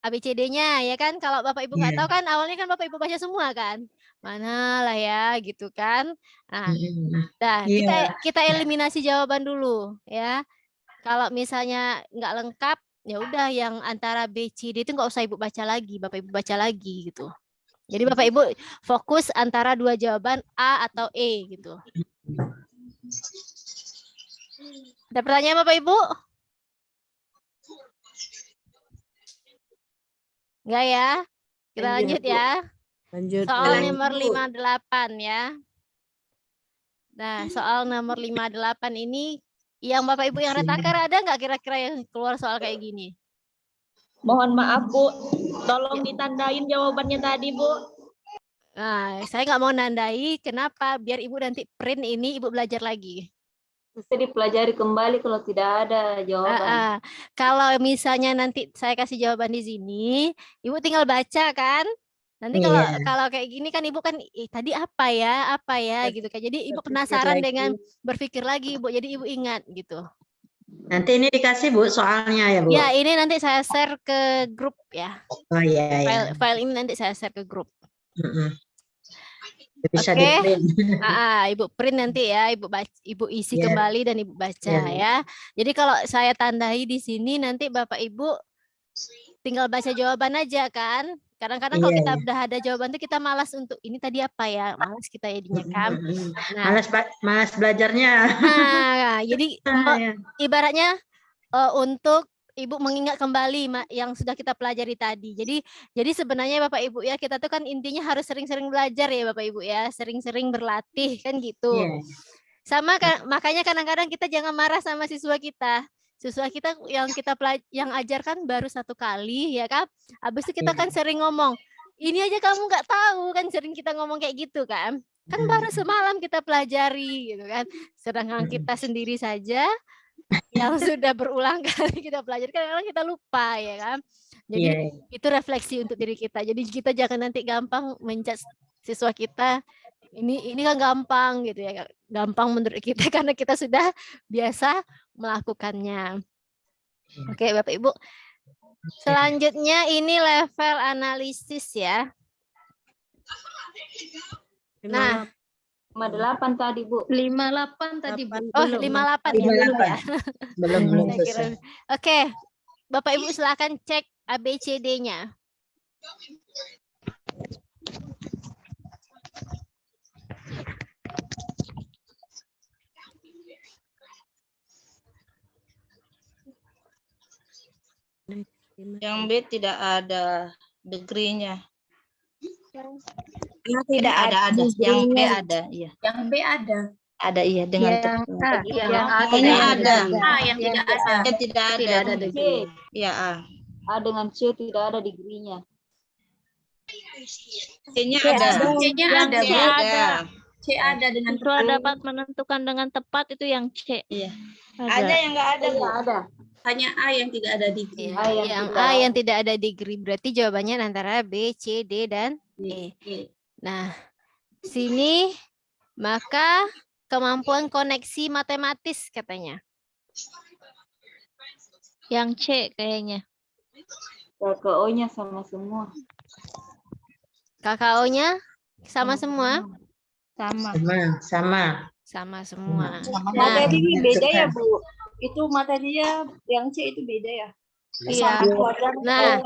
ABCD-nya ya kan. Kalau Bapak Ibu nggak tahu kan awalnya kan Bapak Ibu baca semua kan. Mana lah ya gitu kan. Nah, kita eliminasi jawaban dulu ya. Kalau misalnya nggak lengkap ya udah yang antara B, C, D itu nggak usah Ibu baca lagi, Bapak Ibu baca lagi gitu. Jadi Bapak Ibu fokus antara dua jawaban A atau E gitu. Ada pertanyaan Bapak Ibu? Enggak ya? Kita lanjut ya. Lanjut. Soal nomor 58 ya. Nah, soal nomor 58 ini yang Bapak Ibu yang retakar ada nggak kira-kira yang keluar soal kayak gini? Mohon maaf Bu, tolong ditandain jawabannya tadi Bu. Nah, saya nggak mau nandai. Kenapa? Biar Ibu nanti print ini, Ibu belajar lagi. Bisa dipelajari kembali kalau tidak ada jawaban. Kalau misalnya nanti saya kasih jawaban di sini, Ibu tinggal baca kan? Nanti kalau kayak gini kan Ibu kan tadi apa ya gitu kan. Jadi Ibu penasaran dengan berpikir lagi Bu. Jadi Ibu ingat gitu. Nanti ini dikasih Bu soalnya ya Bu. Ya, ini nanti saya share ke grup ya. Oh iya. File ini nanti saya share ke grup. Bisa di-print. Ibu print nanti ya, Ibu isi kembali dan Ibu baca ya. Jadi kalau saya tandai di sini nanti Bapak Ibu tinggal baca jawaban aja kan. Kadang-kadang kalau kita udah ada jawaban itu kita malas untuk ini tadi apa ya, malas kita jadinya kan. Nah, malas belajarnya. Nah, jadi ibaratnya untuk Ibu mengingat kembali yang sudah kita pelajari tadi. Jadi sebenarnya Bapak Ibu ya, kita tuh kan intinya harus sering-sering belajar ya Bapak Ibu ya, sering-sering berlatih kan gitu. Sama kan, makanya kadang-kadang kita jangan marah sama siswa kita. Siswa kita yang ajarkan baru satu kali ya kan. Habis itu kita kan sering ngomong, ini aja kamu nggak tahu kan, sering kita ngomong kayak gitu kan. Kan baru semalam kita pelajari gitu kan. Sedangkan kita sendiri saja yang sudah berulang kali kita pelajari, kadang-kadang kita lupa ya kan. Jadi itu refleksi untuk diri kita. Jadi kita jangan nanti gampang menjudge siswa kita. Ini kan gampang gitu ya. Gampang menurut kita karena kita sudah biasa melakukannya. Oke, Bapak Ibu. Selanjutnya ini level analisis ya. Nah, 58 tadi, Bu. 58 tadi, Bu. oh 58 ya dulu ya. Belum Saya kira. selesai. Oke, Bapak Ibu silakan cek ABCD-nya. Yang B tidak ada degree-nya. Tidak ada. Yang B ada, iya. Yang B ada. Ada, iya, dengan Yang A. yang A tidak ada. A yang tidak ada. Yang tidak ada. C. Iya, A. A dengan C tidak ada degree-nya. C-nya ada. C-nya ada, C Bu. ada. C ada dengan Itu dapat menentukan dengan tepat itu yang C. Iya. Ada yang nggak ada, Bu. Ada. hanya A yang tidak ada degree. Yang A yang tidak ada degree berarti jawabannya antara B, C, D, dan E. Nah, sini maka kemampuan koneksi matematis katanya. Yang C kayaknya. KKO-nya sama semua. KKO-nya sama semua? Sama. Sama semua. Materi ini beda ya, Bu. Itu materinya yang C itu beda ya. Iya. Nah,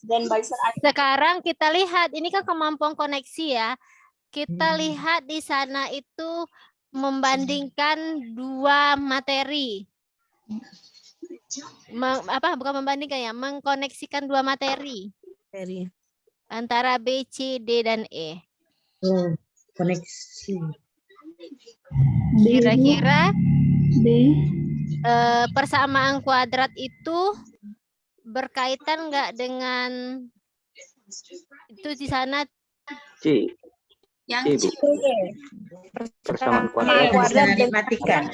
dan Baiser sekarang kita lihat ini kan kemampuan koneksi ya. Kita lihat di sana itu membandingkan dua materi. Bukan membandingkan ya, mengkoneksikan dua materi. Antara B, C, D, dan E. Koneksi. Kira-kira B. Persamaan kuadrat itu berkaitan nggak dengan itu di sana? C. Yang C. Persamaan kuadrat. Matematika.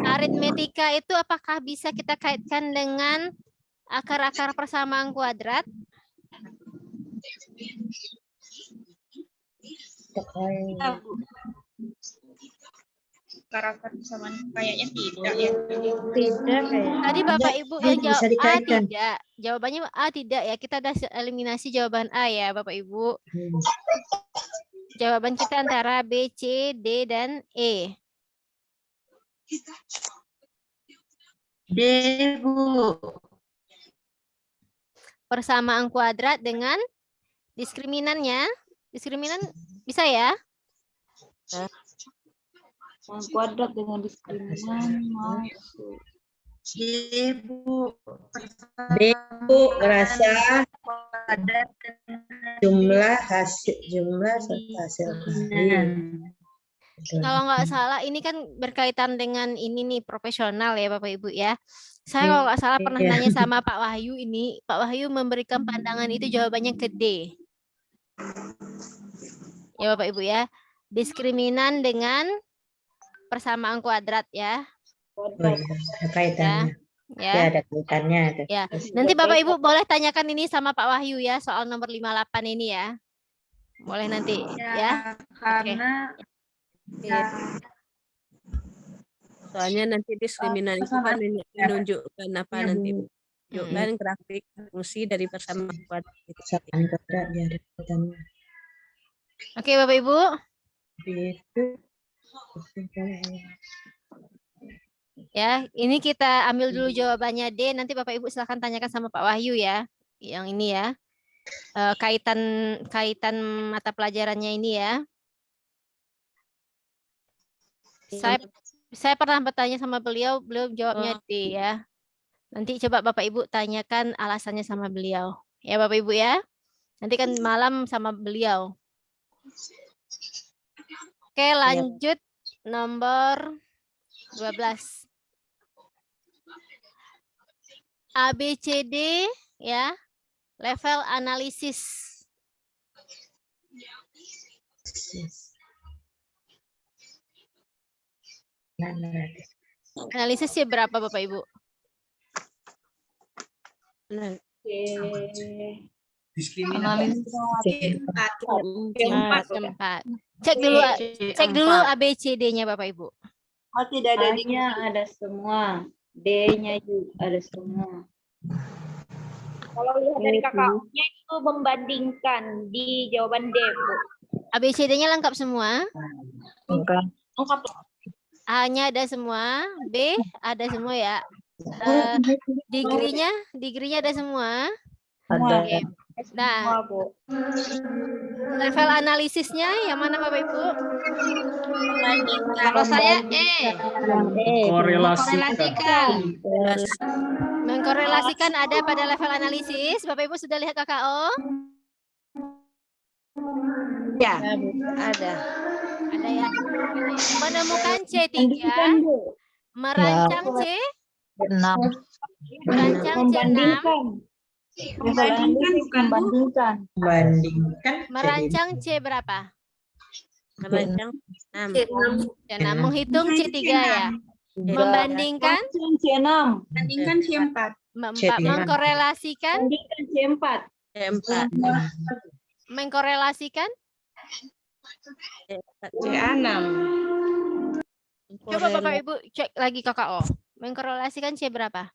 Aritmetika itu apakah bisa kita kaitkan dengan akar-akar persamaan kuadrat? Karakter persamaan kayaknya tidak ya. Tidak kayak. Tadi Bapak Ibu yang bisa jawab A dikaitkan. tidak. Jawabannya A tidak ya. Kita udah eliminasi jawaban A ya Bapak Ibu. Jawaban kita antara B, C, D, dan E. D, Bu. Persamaan kuadrat dengan diskriminannya. Diskriminan bisa ya? Yang kuadrat dengan diskriminan masuk. D, Bu. D, Bu. Rasa jumlah serta hasil. Kalau nggak salah ini kan berkaitan dengan ini nih profesional ya Bapak Ibu ya. Saya kalau nggak salah pernah nanya sama Pak Wahyu ini. Pak Wahyu memberikan pandangan itu jawabannya ke D. Ya Bapak Ibu ya. Diskriminan dengan persamaan kuadrat ya. Ada kaitannya. Ya. Ya, ada kaitannya. Ya. Nanti Bapak Ibu boleh tanyakan ini sama Pak Wahyu ya soal nomor 58 ini ya. Boleh nanti ya. Karena Soalnya nanti diskriminan itu kan menunjukkan apa nanti menunjukkan grafik fungsi dari persamaan kuadrat. Persamaan kuadrat ya, ada kaitannya. Oke Bapak Ibu. Ya, ini kita ambil dulu jawabannya D. Nanti Bapak Ibu silakan tanyakan sama Pak Wahyu ya. Yang ini ya. Kaitan mata pelajarannya ini ya. Saya pernah bertanya sama beliau jawabnya D ya. Nanti coba Bapak Ibu tanyakan alasannya sama beliau. Ya Bapak Ibu ya. Nanti kan malam sama beliau. Oke, lanjut nomor 12. ABCD ya. Level analisis. Analisisnya berapa Bapak Ibu? Cek dulu ABCD-nya Bapak Ibu. Oh, tidak ada A-nya ada semua. D-nya juga ada semua. Kalau lihat dari KKO-nya itu membandingkan di jawaban D, Bu. ABCD-nya lengkap semua. Lengkap. A-nya ada semua, B ada semua ya. Degree-nya ada semua. Ada. Oke. Nah, level analisisnya yang mana Bapak Ibu? Kalau saya E. Korelasikan. Mengkorelasikan ada pada level analisis. Bapak Ibu sudah lihat KKO? Ya, ada. Ada ya. Menemukan C3, merancang C6, merancang C6, Membandingkan. merancang C berapa? Merancang 6. C6, menghitung C3 ya. Membandingkan C6. Bandingkan C4. mengkorelasikan, Bandingkan C4. C4. mengkorelasikan. C6. Coba Bapak Ibu cek lagi KKO. Mengkorelasikan C berapa?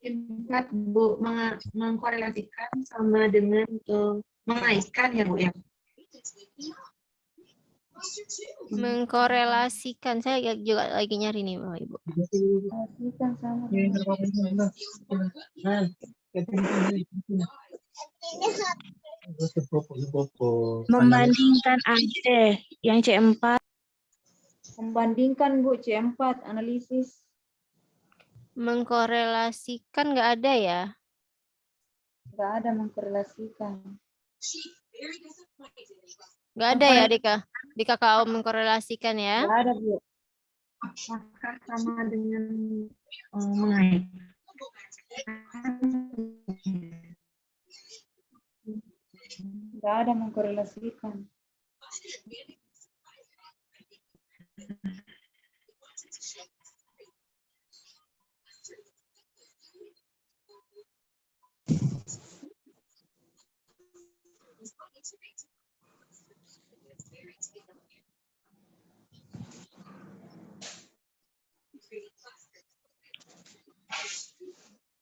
C4 Bu, mengkorelasikan sama dengan mengaitkan ya Bu ya. Mengkorelasikan, saya juga lagi nyari nih Bapak Ibu. Membandingkan AC yang C4. Membandingkan Bu, C4 analisis. Mengkorelasikan nggak ada ya? Nggak ada mengkorelasikan. Nggak ada ya di KKO mengkorelasikan ya? Nggak ada Bu. Apakah sama dengan mengaitkan? Nggak ada mengkorelasikan.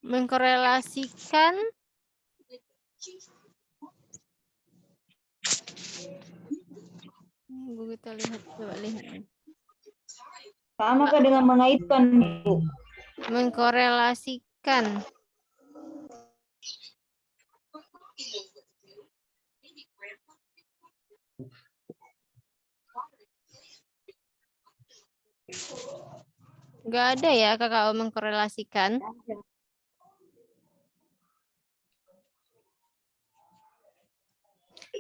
Mengkorelasikan kita lihat, coba lihat. Samakah dengan mengaitkan Bu? Mengkorelasikan. Nggak ada ya KKO mengkorelasikan.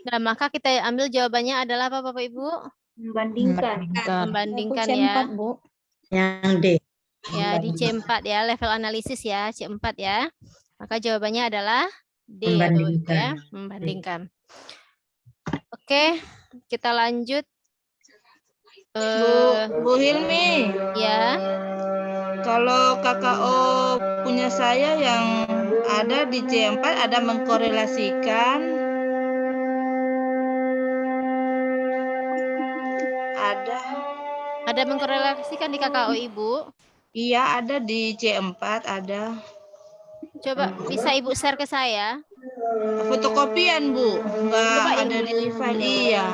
Nah, maka kita ambil jawabannya adalah apa Bapak Ibu? Membandingkan. Membandingkan C4, ya. Bu. Yang D. Ya, di C4 ya, level analisis ya, C4 ya. Maka jawabannya adalah D ya, Bapak Ibu ya, membandingkan. Oke, kita lanjut. Bu Hilmi. Ya. Kalau KKO punya saya yang ada di C4 ada mengkorelasikan. Ada mengkorelasikan di KKO Ibu? Iya, ada di C4 ada. Coba bisa Ibu share ke saya. Fotokopian, Bu. Enggak ada di file. Iya.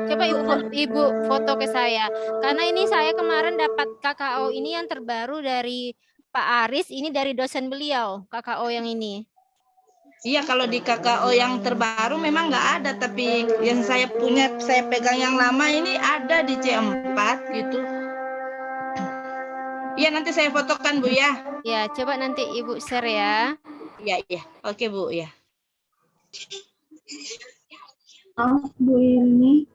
Coba Ibu foto ke saya. Karena ini saya kemarin dapat KKO ini yang terbaru dari Pak Aris, ini dari dosen beliau, KKO yang ini. Iya, kalau di KKO yang terbaru memang nggak ada, tapi yang saya punya, saya pegang yang lama ini ada di C4 gitu. Iya, nanti saya fotokan Bu ya. Ya, coba nanti Ibu share ya. Iya, iya. Oke Bu, ya. Oh, Bu Ilmi.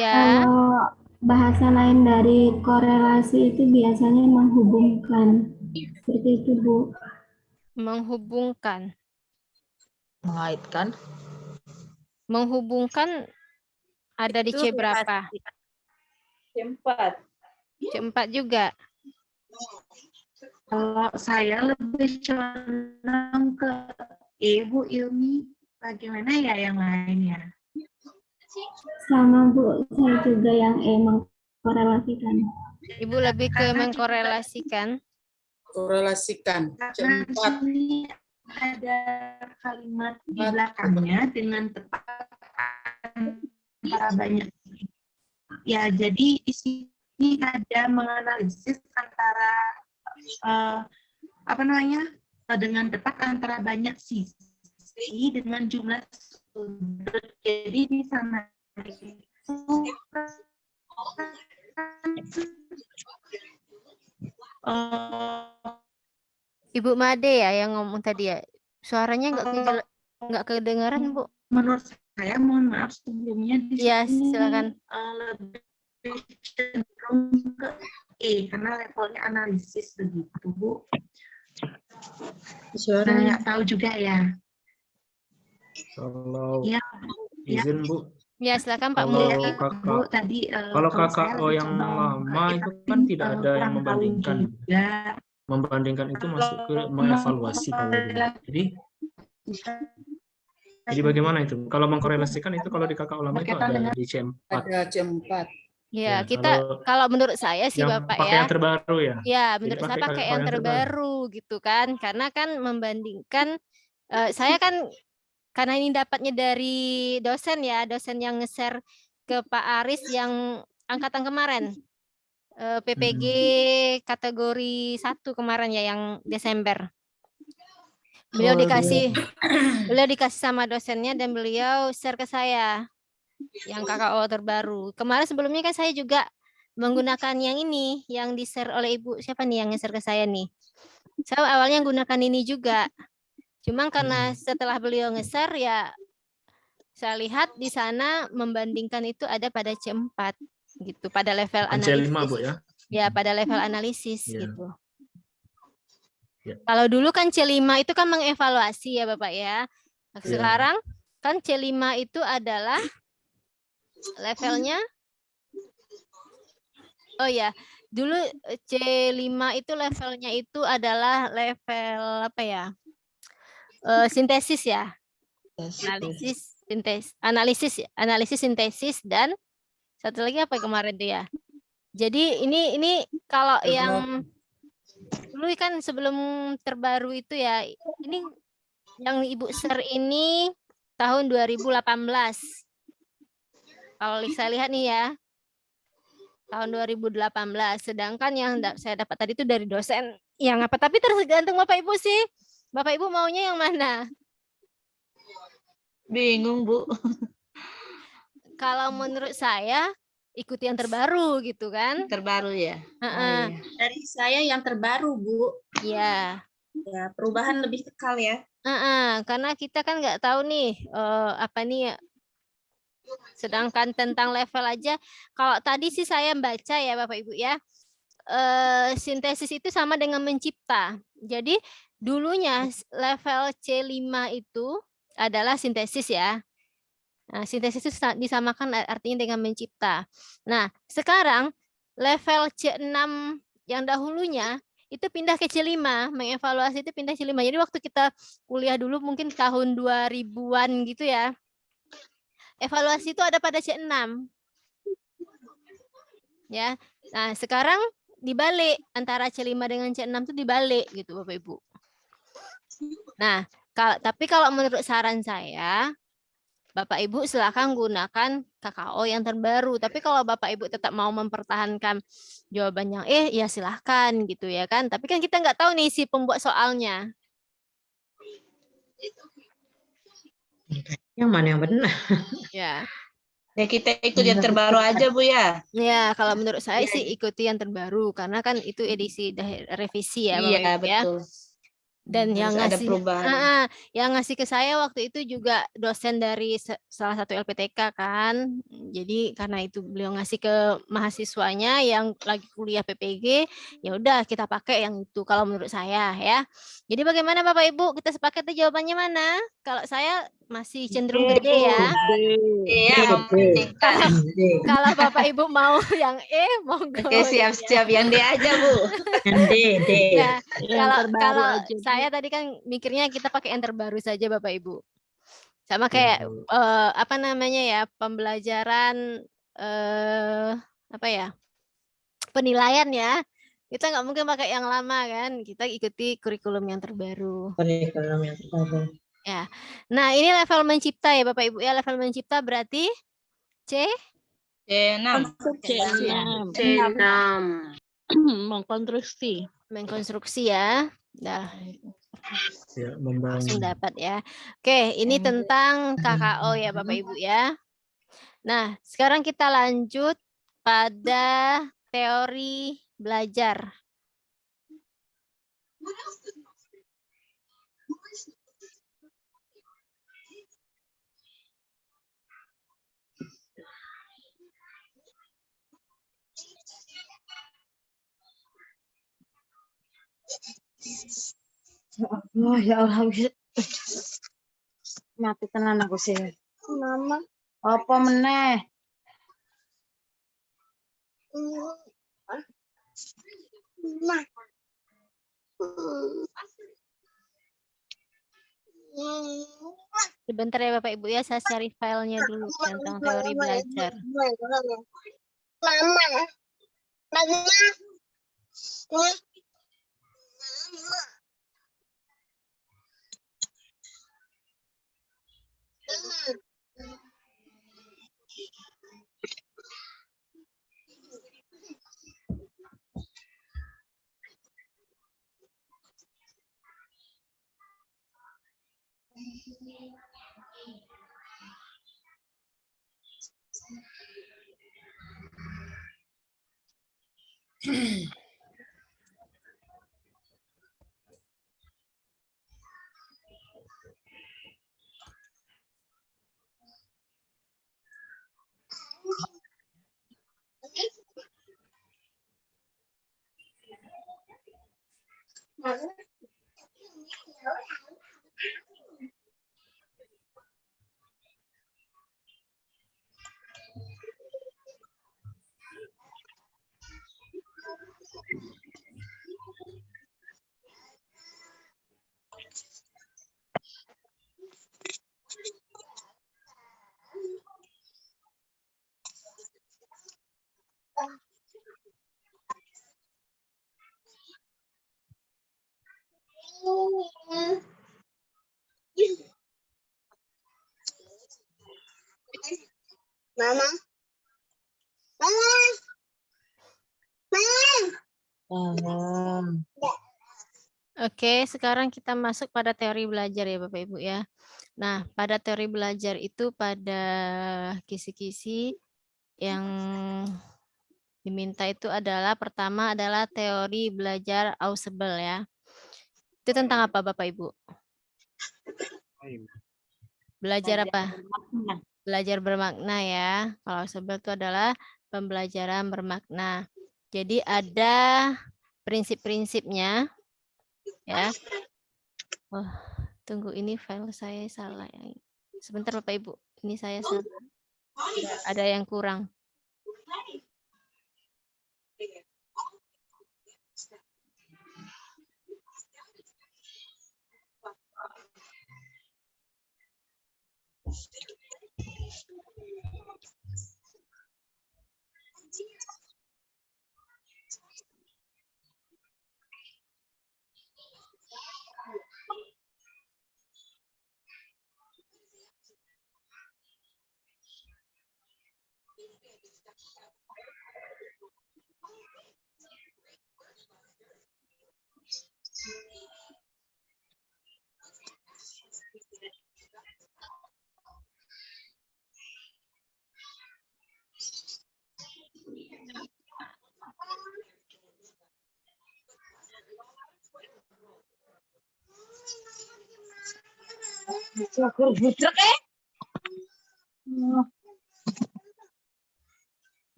Iya. Kalau bahasa lain dari korelasi itu biasanya menghubungkan. Seperti itu, Bu. Menghubungkan. Mengaitkan. Menghubungkan ada di C berapa? C4. C4 juga. Kalau saya lebih condong ke Ibu Ilmi, bagaimana ya yang lainnya? Sama Bu, saya juga yang mengkorelasikan. Ibu lebih ke mengkorelasikan. Korelasikan. Karena di C4. sini ada kalimat di belakangnya dengan tepat antara banyak. Ya, jadi di sini ada menganalisis antara dengan tepat antara banyak sisi dengan jumlah sudut. Jadi di sana itu Ibu Made ya yang ngomong tadi ya. Suaranya nggak kedengaran, Bu. menurut saya, mohon maaf sebelumnya di Iya, sini silakan. lebih cenderung ke karena levelnya analisis begitu, Bu. Suaranya Nggak tahu juga ya. Kalau Ya, izin Bu, Ya, silakan Pak kalau Mulki. Bu, kakak tadi kalau kalau saya KKO lebih yang condong lama ke itu tapi, kan tidak ada yang kurang tahu membandingkan. juga. Membandingkan itu masuk ke mengevaluasi kalau dulu. Jadi bagaimana itu? Kalau mengkorelasikan itu kalau di KKO lama itu ada di C4. ada C4. Ya, Ya, kita kalau menurut saya sih yang Bapak pakai ya. yang terbaru ya. Ya, Jadi menurut saya pakai KKO yang terbaru gitu kan. Karena kan membandingkan saya kan karena ini dapatnya dari dosen ya, dosen yang nge-share ke Pak Aris yang angkatan kemarin. PPG kategori 1 kemarin ya yang Desember. Beliau dikasih sama dosennya dan beliau share ke saya yang KKO terbaru. Kemarin sebelumnya kan saya juga menggunakan yang ini yang di-share oleh Ibu. Siapa nih yang nge-share ke saya nih? Saya awalnya menggunakan ini juga. Cuma karena setelah beliau nge-share ya saya lihat di sana membandingkan itu ada pada C4 gitu, pada level analisis. C5 Bu ya. Ya, pada level analisis Ya. gitu. Ya. Kalau dulu kan C5 itu kan mengevaluasi ya Bapak ya. Nah, sekarang kan C5 itu adalah levelnya. Oh ya, dulu C5 itu levelnya itu adalah level apa ya? Sintesis ya. Analisis sintesis dan satu lagi apa kemarin dia? Jadi ini kalau yang dulu kan sebelum terbaru itu ya, ini yang Ibu share ini tahun 2018. Kalau saya lihat nih ya, tahun 2018. Sedangkan yang saya dapat tadi itu dari dosen yang apa? Tapi tergantung Bapak Ibu sih. Bapak Ibu maunya yang mana? Bingung, Bu. Kalau menurut saya ikuti yang terbaru gitu kan. Terbaru ya. Heeh. Dari saya yang terbaru, Bu. Iya. Ya, perubahan lebih kekal ya. Karena kita kan nggak tahu nih apa nih. Sedangkan tentang level aja, kalau tadi sih saya baca ya Bapak Ibu ya, sintesis itu sama dengan mencipta. Jadi dulunya level C5 itu adalah sintesis ya. Nah, sintesis itu disamakan artinya dengan mencipta. Nah, sekarang level C6 yang dahulunya itu pindah ke C5, mengevaluasi itu pindah C5. Jadi waktu kita kuliah dulu mungkin tahun 2000-an gitu ya. Evaluasi itu ada pada C6. Ya. Nah, sekarang dibalik antara C5 dengan C6 itu dibalik gitu Bapak Ibu. Nah, tapi kalau menurut saran saya, Bapak Ibu silakan gunakan KKO yang terbaru. Tapi kalau Bapak Ibu tetap mau mempertahankan jawaban yang ya silahkan gitu ya kan. Tapi kan kita nggak tahu nih si pembuat soalnya. Yang mana yang benar? Ya. Ya kita ikut yang terbaru aja Bu ya. Ya kalau menurut saya sih ikuti yang terbaru karena kan itu edisi revisi ya Bapak Iya Ibu ya. betul. Dan yang ada ngasih perubahan. yang ngasih ke saya waktu itu juga dosen dari salah satu LPTK kan. Jadi karena itu beliau ngasih ke mahasiswanya yang lagi kuliah PPG, ya udah kita pakai yang itu kalau menurut saya ya. Jadi bagaimana Bapak Ibu, kita sepakat jawabannya mana? Kalau saya masih cenderung gede ya. Iya, membandingkan. Kalau Bapak Ibu mau yang E, monggo. Oke, siap-siap yang D aja, Bu. Yang D. Ya, Yang terbaru kalau aja, Bu. saya tadi kan mikirnya kita pakai yang terbaru saja Bapak Ibu. Sama kayak apa namanya ya, pembelajaran apa ya? Penilaian ya. Kita nggak mungkin pakai yang lama kan. Kita ikuti kurikulum yang terbaru. Kurikulum yang terbaru. Ya. Nah, ini level mencipta ya Bapak Ibu ya. Level mencipta berarti C C6. C6. Mengkonstruksi. Mengkonstruksi ya. Nah, Ya, langsung dapat ya. Oke, ini tentang KKO ya Bapak Ibu ya. Nah, sekarang kita lanjut pada teori belajar. Ya Allah, mati tenan aku sih. Mama. Apa meneh? Sebentar ya Bapak Ibu ya, saya cari filenya dulu tentang teori belajar. Mama. Mama. Oke, sekarang kita masuk pada teori belajar ya Bapak Ibu ya. Nah, pada teori belajar itu pada kisi-kisi yang diminta itu adalah pertama adalah teori belajar audible ya. Itu tentang apa Bapak Ibu? Belajar apa? Belajar bermakna ya. Kalau audible itu adalah pembelajaran bermakna. Jadi ada prinsip-prinsipnya ya. Oh, tunggu ini file saya salah ya. Sebentar Bapak Ibu, ini saya salah. Ada yang kurang.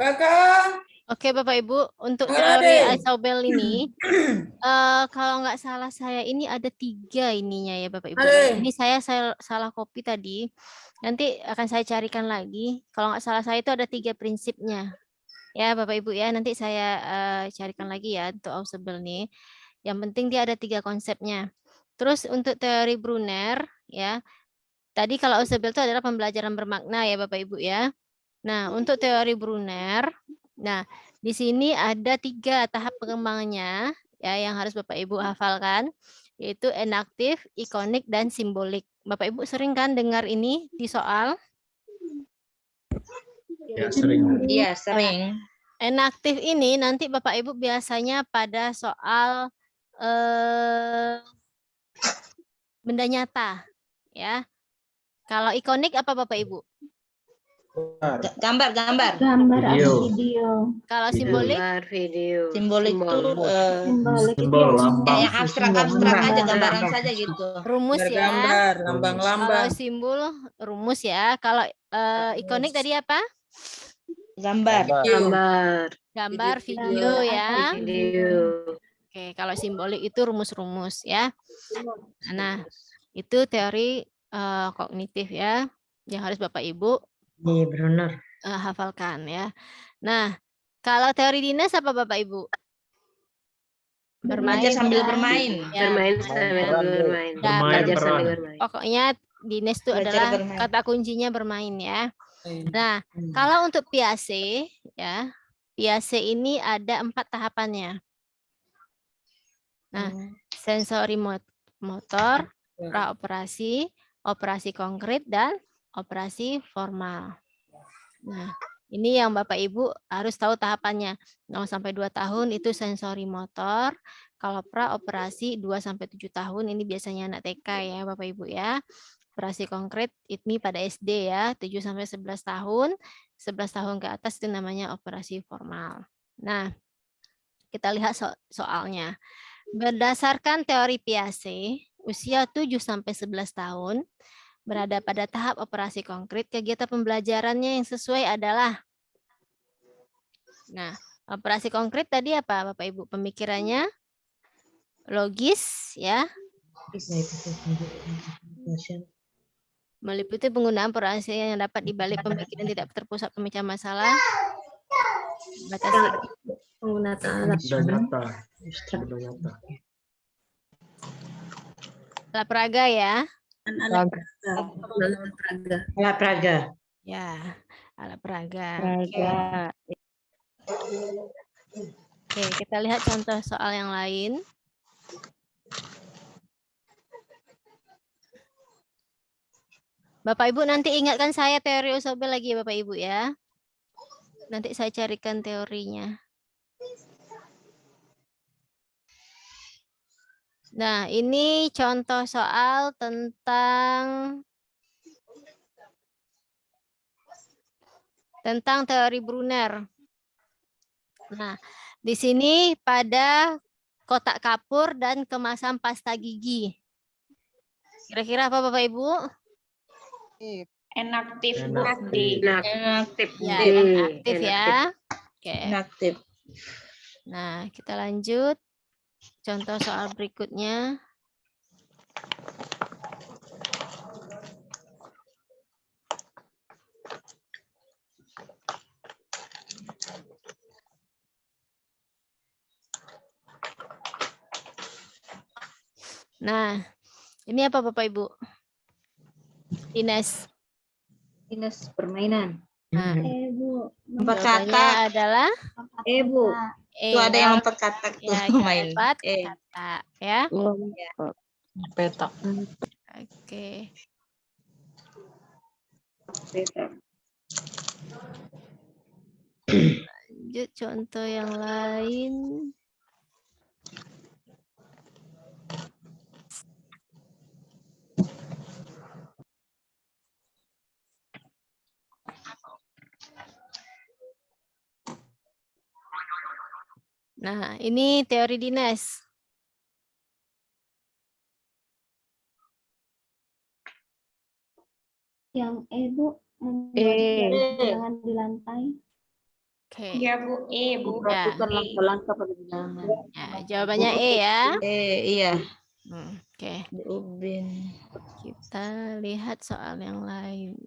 Kakak. Oke, Bapak Ibu, untuk Halo, teori Dek. isobel ini, kalau nggak salah saya ini ada 3 ininya ya Bapak Ibu. Halo. Ini saya salah copy tadi. Nanti akan saya carikan lagi. Kalau nggak salah saya itu ada 3 prinsipnya. Ya Bapak Ibu ya, nanti saya carikan lagi ya untuk isobel nih. Yang penting dia ada 3 konsepnya. Terus untuk teori Brunner ya, tadi kalau isobel itu adalah pembelajaran bermakna ya Bapak Ibu ya. Nah, untuk teori Brunner, nah di sini ada 3 tahap pengembangannya ya yang harus Bapak Ibu hafalkan, yaitu enaktif, ikonik, dan simbolik. Bapak Ibu sering kan dengar ini di soal? Ya, sering. Iya, sering. Enaktif ini nanti Bapak Ibu biasanya pada soal benda nyata ya. Kalau ikonik apa Bapak Ibu? Gambar. Gambar Video. atau video. Kalau Video. simbolik? Simbolik itu Simbolik itu Simbol, lambang. yang abstrak aja, gambaran saja gitu. Rumus ya. Bergambar, Kalau lambang-lambang. simbol rumus ya. Kalau ikonik tadi apa? Gambar. Gambar, video ya. Oke, kalau simbolik itu rumus-rumus ya. Nah, itu teori kognitif ya, yang harus Bapak Ibu Iya, benar. hafalkan ya. Nah, kalau teori dinas apa Bapak Ibu? Belajar sambil bermain. Ya, bermain. Pokoknya dinas itu Belajar adalah bermain. kata kuncinya bermain ya. Nah, kalau untuk Piaget ya, Piaget ini ada 4 tahapannya. Nah, sensori motor, praoperasi, operasi konkret, dan operasi formal. Nah, ini yang Bapak Ibu harus tahu tahapannya. 0 sampai 2 tahun itu sensori motor. Kalau praoperasi 2 sampai 7 tahun ini biasanya anak TK ya Bapak Ibu ya. Operasi konkret ini pada SD ya, 7 sampai 11 tahun. 11 tahun ke atas itu namanya operasi formal. Nah, kita lihat soalnya. Berdasarkan teori Piaget, usia 7 sampai 11 tahun berada pada tahap operasi konkret, kegiatan pembelajarannya yang sesuai adalah, nah, operasi konkret tadi apa Bapak Ibu? Pemikirannya logis ya, meliputi penggunaan operasi yang dapat dibalik pemikiran tidak terpusat pemecah masalah, batasi penggunaan alat peraga ya. Alat peraga. Ya, alat peraga. Oke, kita lihat contoh soal yang lain. Bapak Ibu nanti ingatkan saya teori isobel lagi Bapak Ibu ya. Nanti saya carikan teorinya. Nah, ini contoh soal tentang teori Brunner. Nah, di sini pada kotak kapur dan kemasan pasta gigi. Kira-kira apa Bapak Ibu? Enaktif. Inaktif. Ya, inaktif ya. Oke. Inaktif. Nah, kita lanjut. Contoh soal berikutnya. Nah, ini apa Bapak Ibu? Ines. Permainan. Nah, Empat jawabannya kata. adalah Bu. Itu ada yang empat kata tuh ya, main. 4 kata ya. Peta. Oke. Lanjut contoh yang lain. Nah, ini teori dinas. Yang Bu, membuat bilangan di lantai. Oke. Ya Bu, Bu. Memperhatikan langkah-langkah pada bilangan. Ya, jawabannya E ya. Iya. Oke. Bu Ubin. Kita lihat soal yang lain.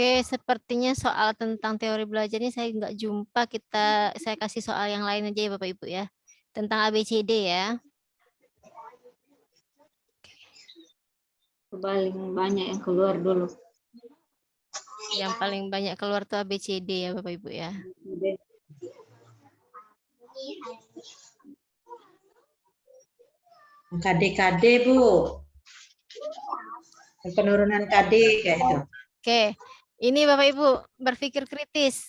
Oke, sepertinya soal tentang teori belajar ini saya nggak jumpa. Saya kasih soal yang lain aja ya Bapak Ibu ya. Tentang ABCD ya. Paling banyak yang keluar dulu. Yang paling banyak keluar tuh ABCD ya Bapak Ibu ya. KD Bu. Penurunan KD kayak itu. Oke, ini Bapak Ibu berpikir kritis.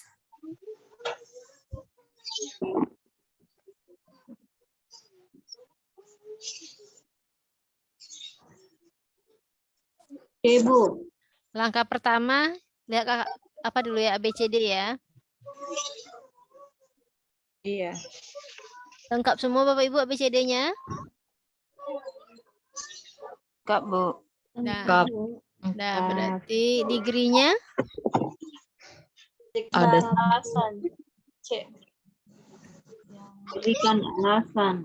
Bu. Langkah pertama, lihat apa dulu ya, ABCD ya. Iya. Lengkap semua Bapak Ibu ABCD-nya? Lengkap Bu. Nah, berarti degree-nya? Ada alasan. C. berikan alasan.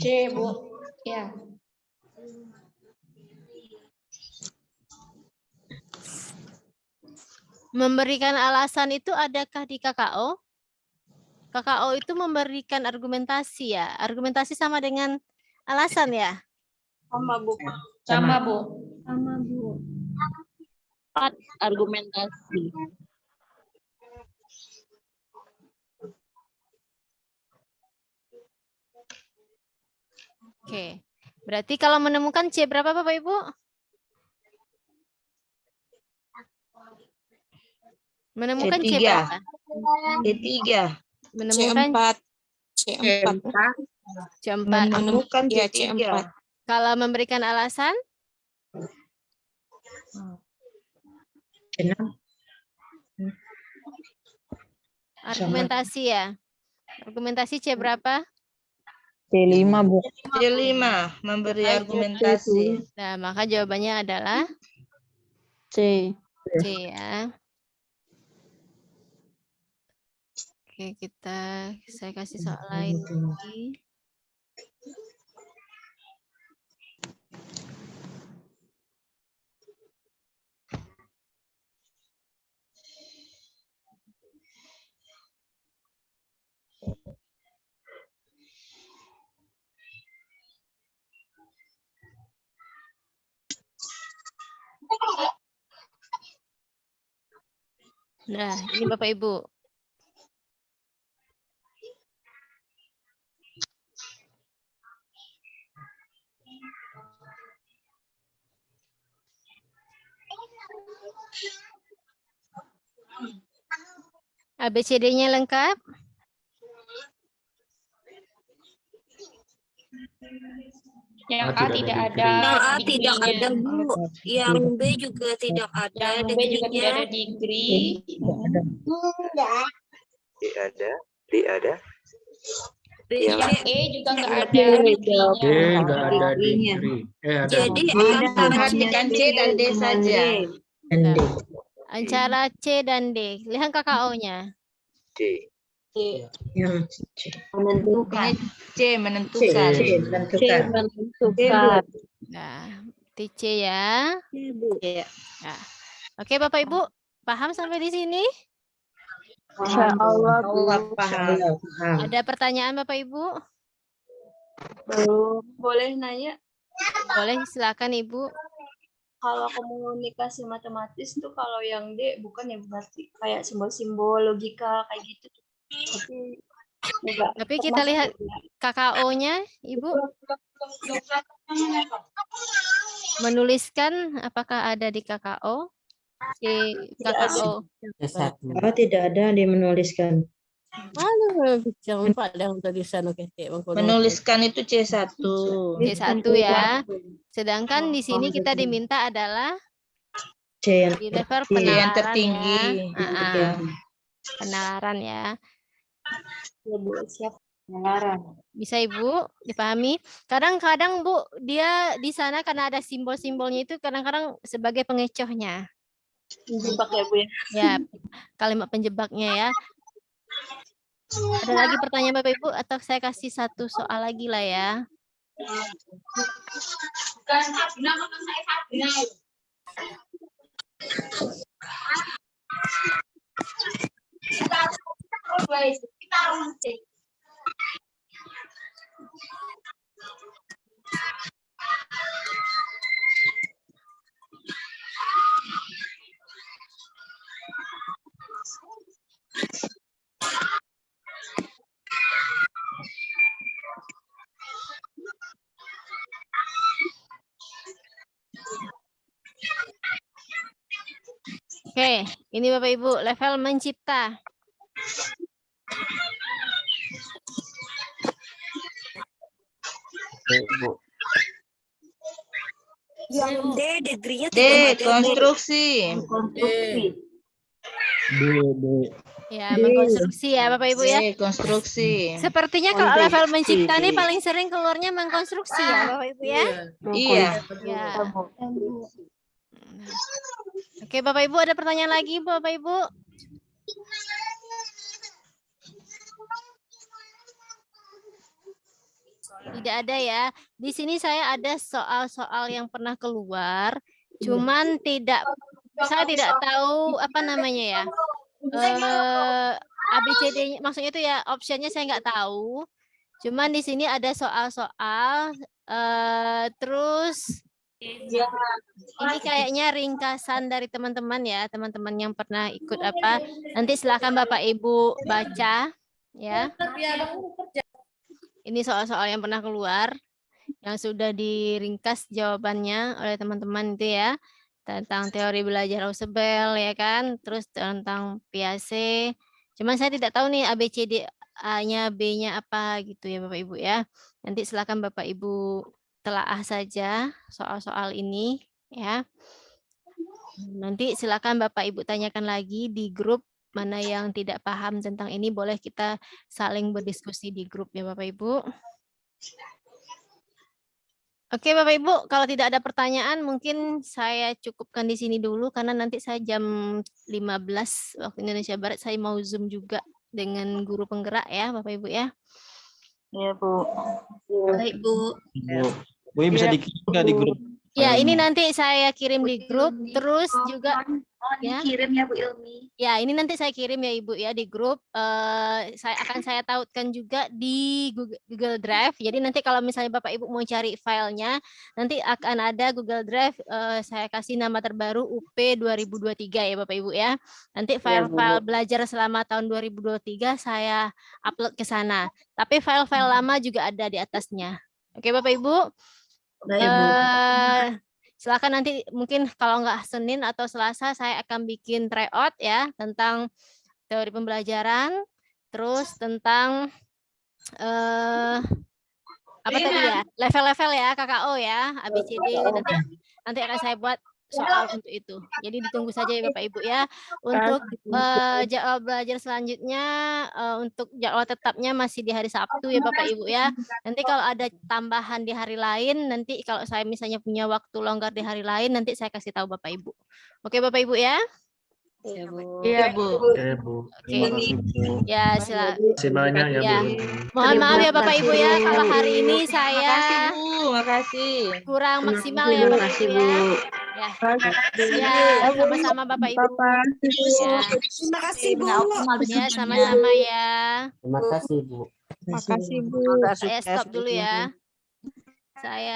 C Bu. Ya. Memberikan alasan itu adakah di KKO? KKO itu memberikan argumentasi ya. Argumentasi sama dengan alasan ya? Sama Bu. Sama Bu. Sama Bu. Argumentasi. Oke. Berarti kalau menemukan C berapa Bapak Ibu? Menemukan C berapa? C3. Menemukan C4. C4. Menemukan C3. Kalau memberikan alasan? Argumentasi ya. Argumentasi C berapa? C5 Bu. C5 memberi argumentasi. Nah, maka jawabannya adalah C. C ya. Oke, saya kasih soal lain lagi. Nah, ini Bapak Ibu. ABCD-nya lengkap? Yang A A tidak tidak ada ada degree. Yang A tidak ada, degree-nya. Bu. Yang B juga tidak ada Yang B juga tidak ada degree-nya. degree. Tidak ada. Yang Yang E juga nggak ada D degree-nya. nggak ada degree. Ada. Jadi Perhatikan C dan D saja. Antara C dan D. Lihat KKO-nya. C. Yang Ini C menentukan. menentukan. Nah, C ya. Iya. Nah. Oke, Bapak Ibu, paham sampai di sini? Allah Paham. Ada pertanyaan Bapak Ibu? Boleh nanya, Boleh, silakan Ibu. kalau komunikasi matematis tuh kalau yang D bukan ya berarti kayak simbol-simbol logika kayak gitu. Tapi kita lihat KKO-nya, Ibu. Menuliskan apakah ada di KKO? KKO. Oh, tidak ada dia menuliskan. Menuliskan itu C1. C1 ya. Sedangkan di sini kita diminta adalah C yang di level C yang penalaran tertinggi. ya. Penalaran ya. Siap. Bisa Ibu dipahami? Kadang-kadang Bu, dia di sana karena ada simbol-simbolnya itu kadang-kadang sebagai pengecohnya. Penjebak ya Bu ya. Ya, kalimat penjebaknya ya. Ada lagi pertanyaan Bapak Ibu atau saya kasih satu soal lagi lah ya. Oke, ini Bapak Ibu level mencipta. Yang D degree-nya D tidak ada. konstruksi. Ya, mengkonstruksi ya Bapak Ibu ya. D konstruksi. Sepertinya kalau level mencipta nih paling sering keluarnya mengkonstruksi ya Bapak Ibu ya. Iya. Ya. Oke, Bapak Ibu ada pertanyaan lagi Bapak Ibu? Tidak ada ya. Di sini saya ada soal-soal yang pernah keluar, cuman saya tidak tahu apa namanya ya. ABCD-nya, maksudnya itu ya optionnya saya nggak tahu. Cuman di sini ada soal-soal, terus ini kayaknya ringkasan dari teman-teman ya, teman-teman yang pernah ikut apa. Nanti silakan Bapak Ibu baca ya. Ini soal-soal yang pernah keluar, yang sudah diringkas jawabannya oleh teman-teman itu ya, tentang teori belajar Ausubel ya kan, terus tentang Piaget. Cuman saya tidak tahu nih ABCD A-nya, B-nya apa gitu ya Bapak Ibu ya. Nanti silakan Bapak Ibu telaah saja soal-soal ini ya. Nanti silakan Bapak Ibu tanyakan lagi di grup. Mana yang tidak paham tentang ini boleh kita saling berdiskusi di grup ya Bapak Ibu. Oke Bapak Ibu, kalau tidak ada pertanyaan mungkin saya cukupkan di sini dulu karena nanti saya jam 15 waktu Indonesia Barat saya mau Zoom juga dengan guru penggerak ya Bapak Ibu ya. Iya Bu. Baik Bu. Bu bisa dikirim nggak di grup? Ya, ini nanti saya kirim di grup, terus juga ya. Kirim ya Bu Ilmi. Ya, ini nanti saya kirim ya Ibu ya di grup. Saya tautkan juga di Google Drive. Jadi nanti kalau misalnya Bapak Ibu mau cari filenya, nanti akan ada Google Drive. Saya kasih nama terbaru UP 2023 ya Bapak Ibu ya. Nanti file-file belajar selama tahun 2023 saya upload ke sana. Tapi file-file lama juga ada di atasnya. Oke Bapak Ibu. Silakan nanti mungkin kalau nggak Senin atau Selasa saya akan bikin tryout ya tentang teori pembelajaran, terus tentang apa tadi ya, level-level ya KKO ya, ABCD, nanti akan saya buat soal untuk itu. Jadi ditunggu saja ya Bapak Ibu ya. Untuk jadwal belajar selanjutnya, untuk jadwal tetapnya masih di hari Sabtu ya Bapak Ibu ya. Nanti kalau ada tambahan di hari lain, nanti kalau saya misalnya punya waktu longgar di hari lain, nanti saya kasih tahu Bapak Ibu. Oke Bapak Ibu ya. Iya, Bu. Oke, Bu. Terima kasih, Bu. Ya, silakan. Terima kasih banyak ya, Ya. Bu. Mohon maaf ya Bapak Ibu ya, kalau hari ini saya Makasih. kurang maksimal ya Bapak Ibu ya. Ya, ya sama-sama Bapak Ibu. Ya. Terima kasih, Bu. Ya, sama-sama ya. Terima kasih, Bu. Makasih, Bu. Saya stop dulu ya. Saya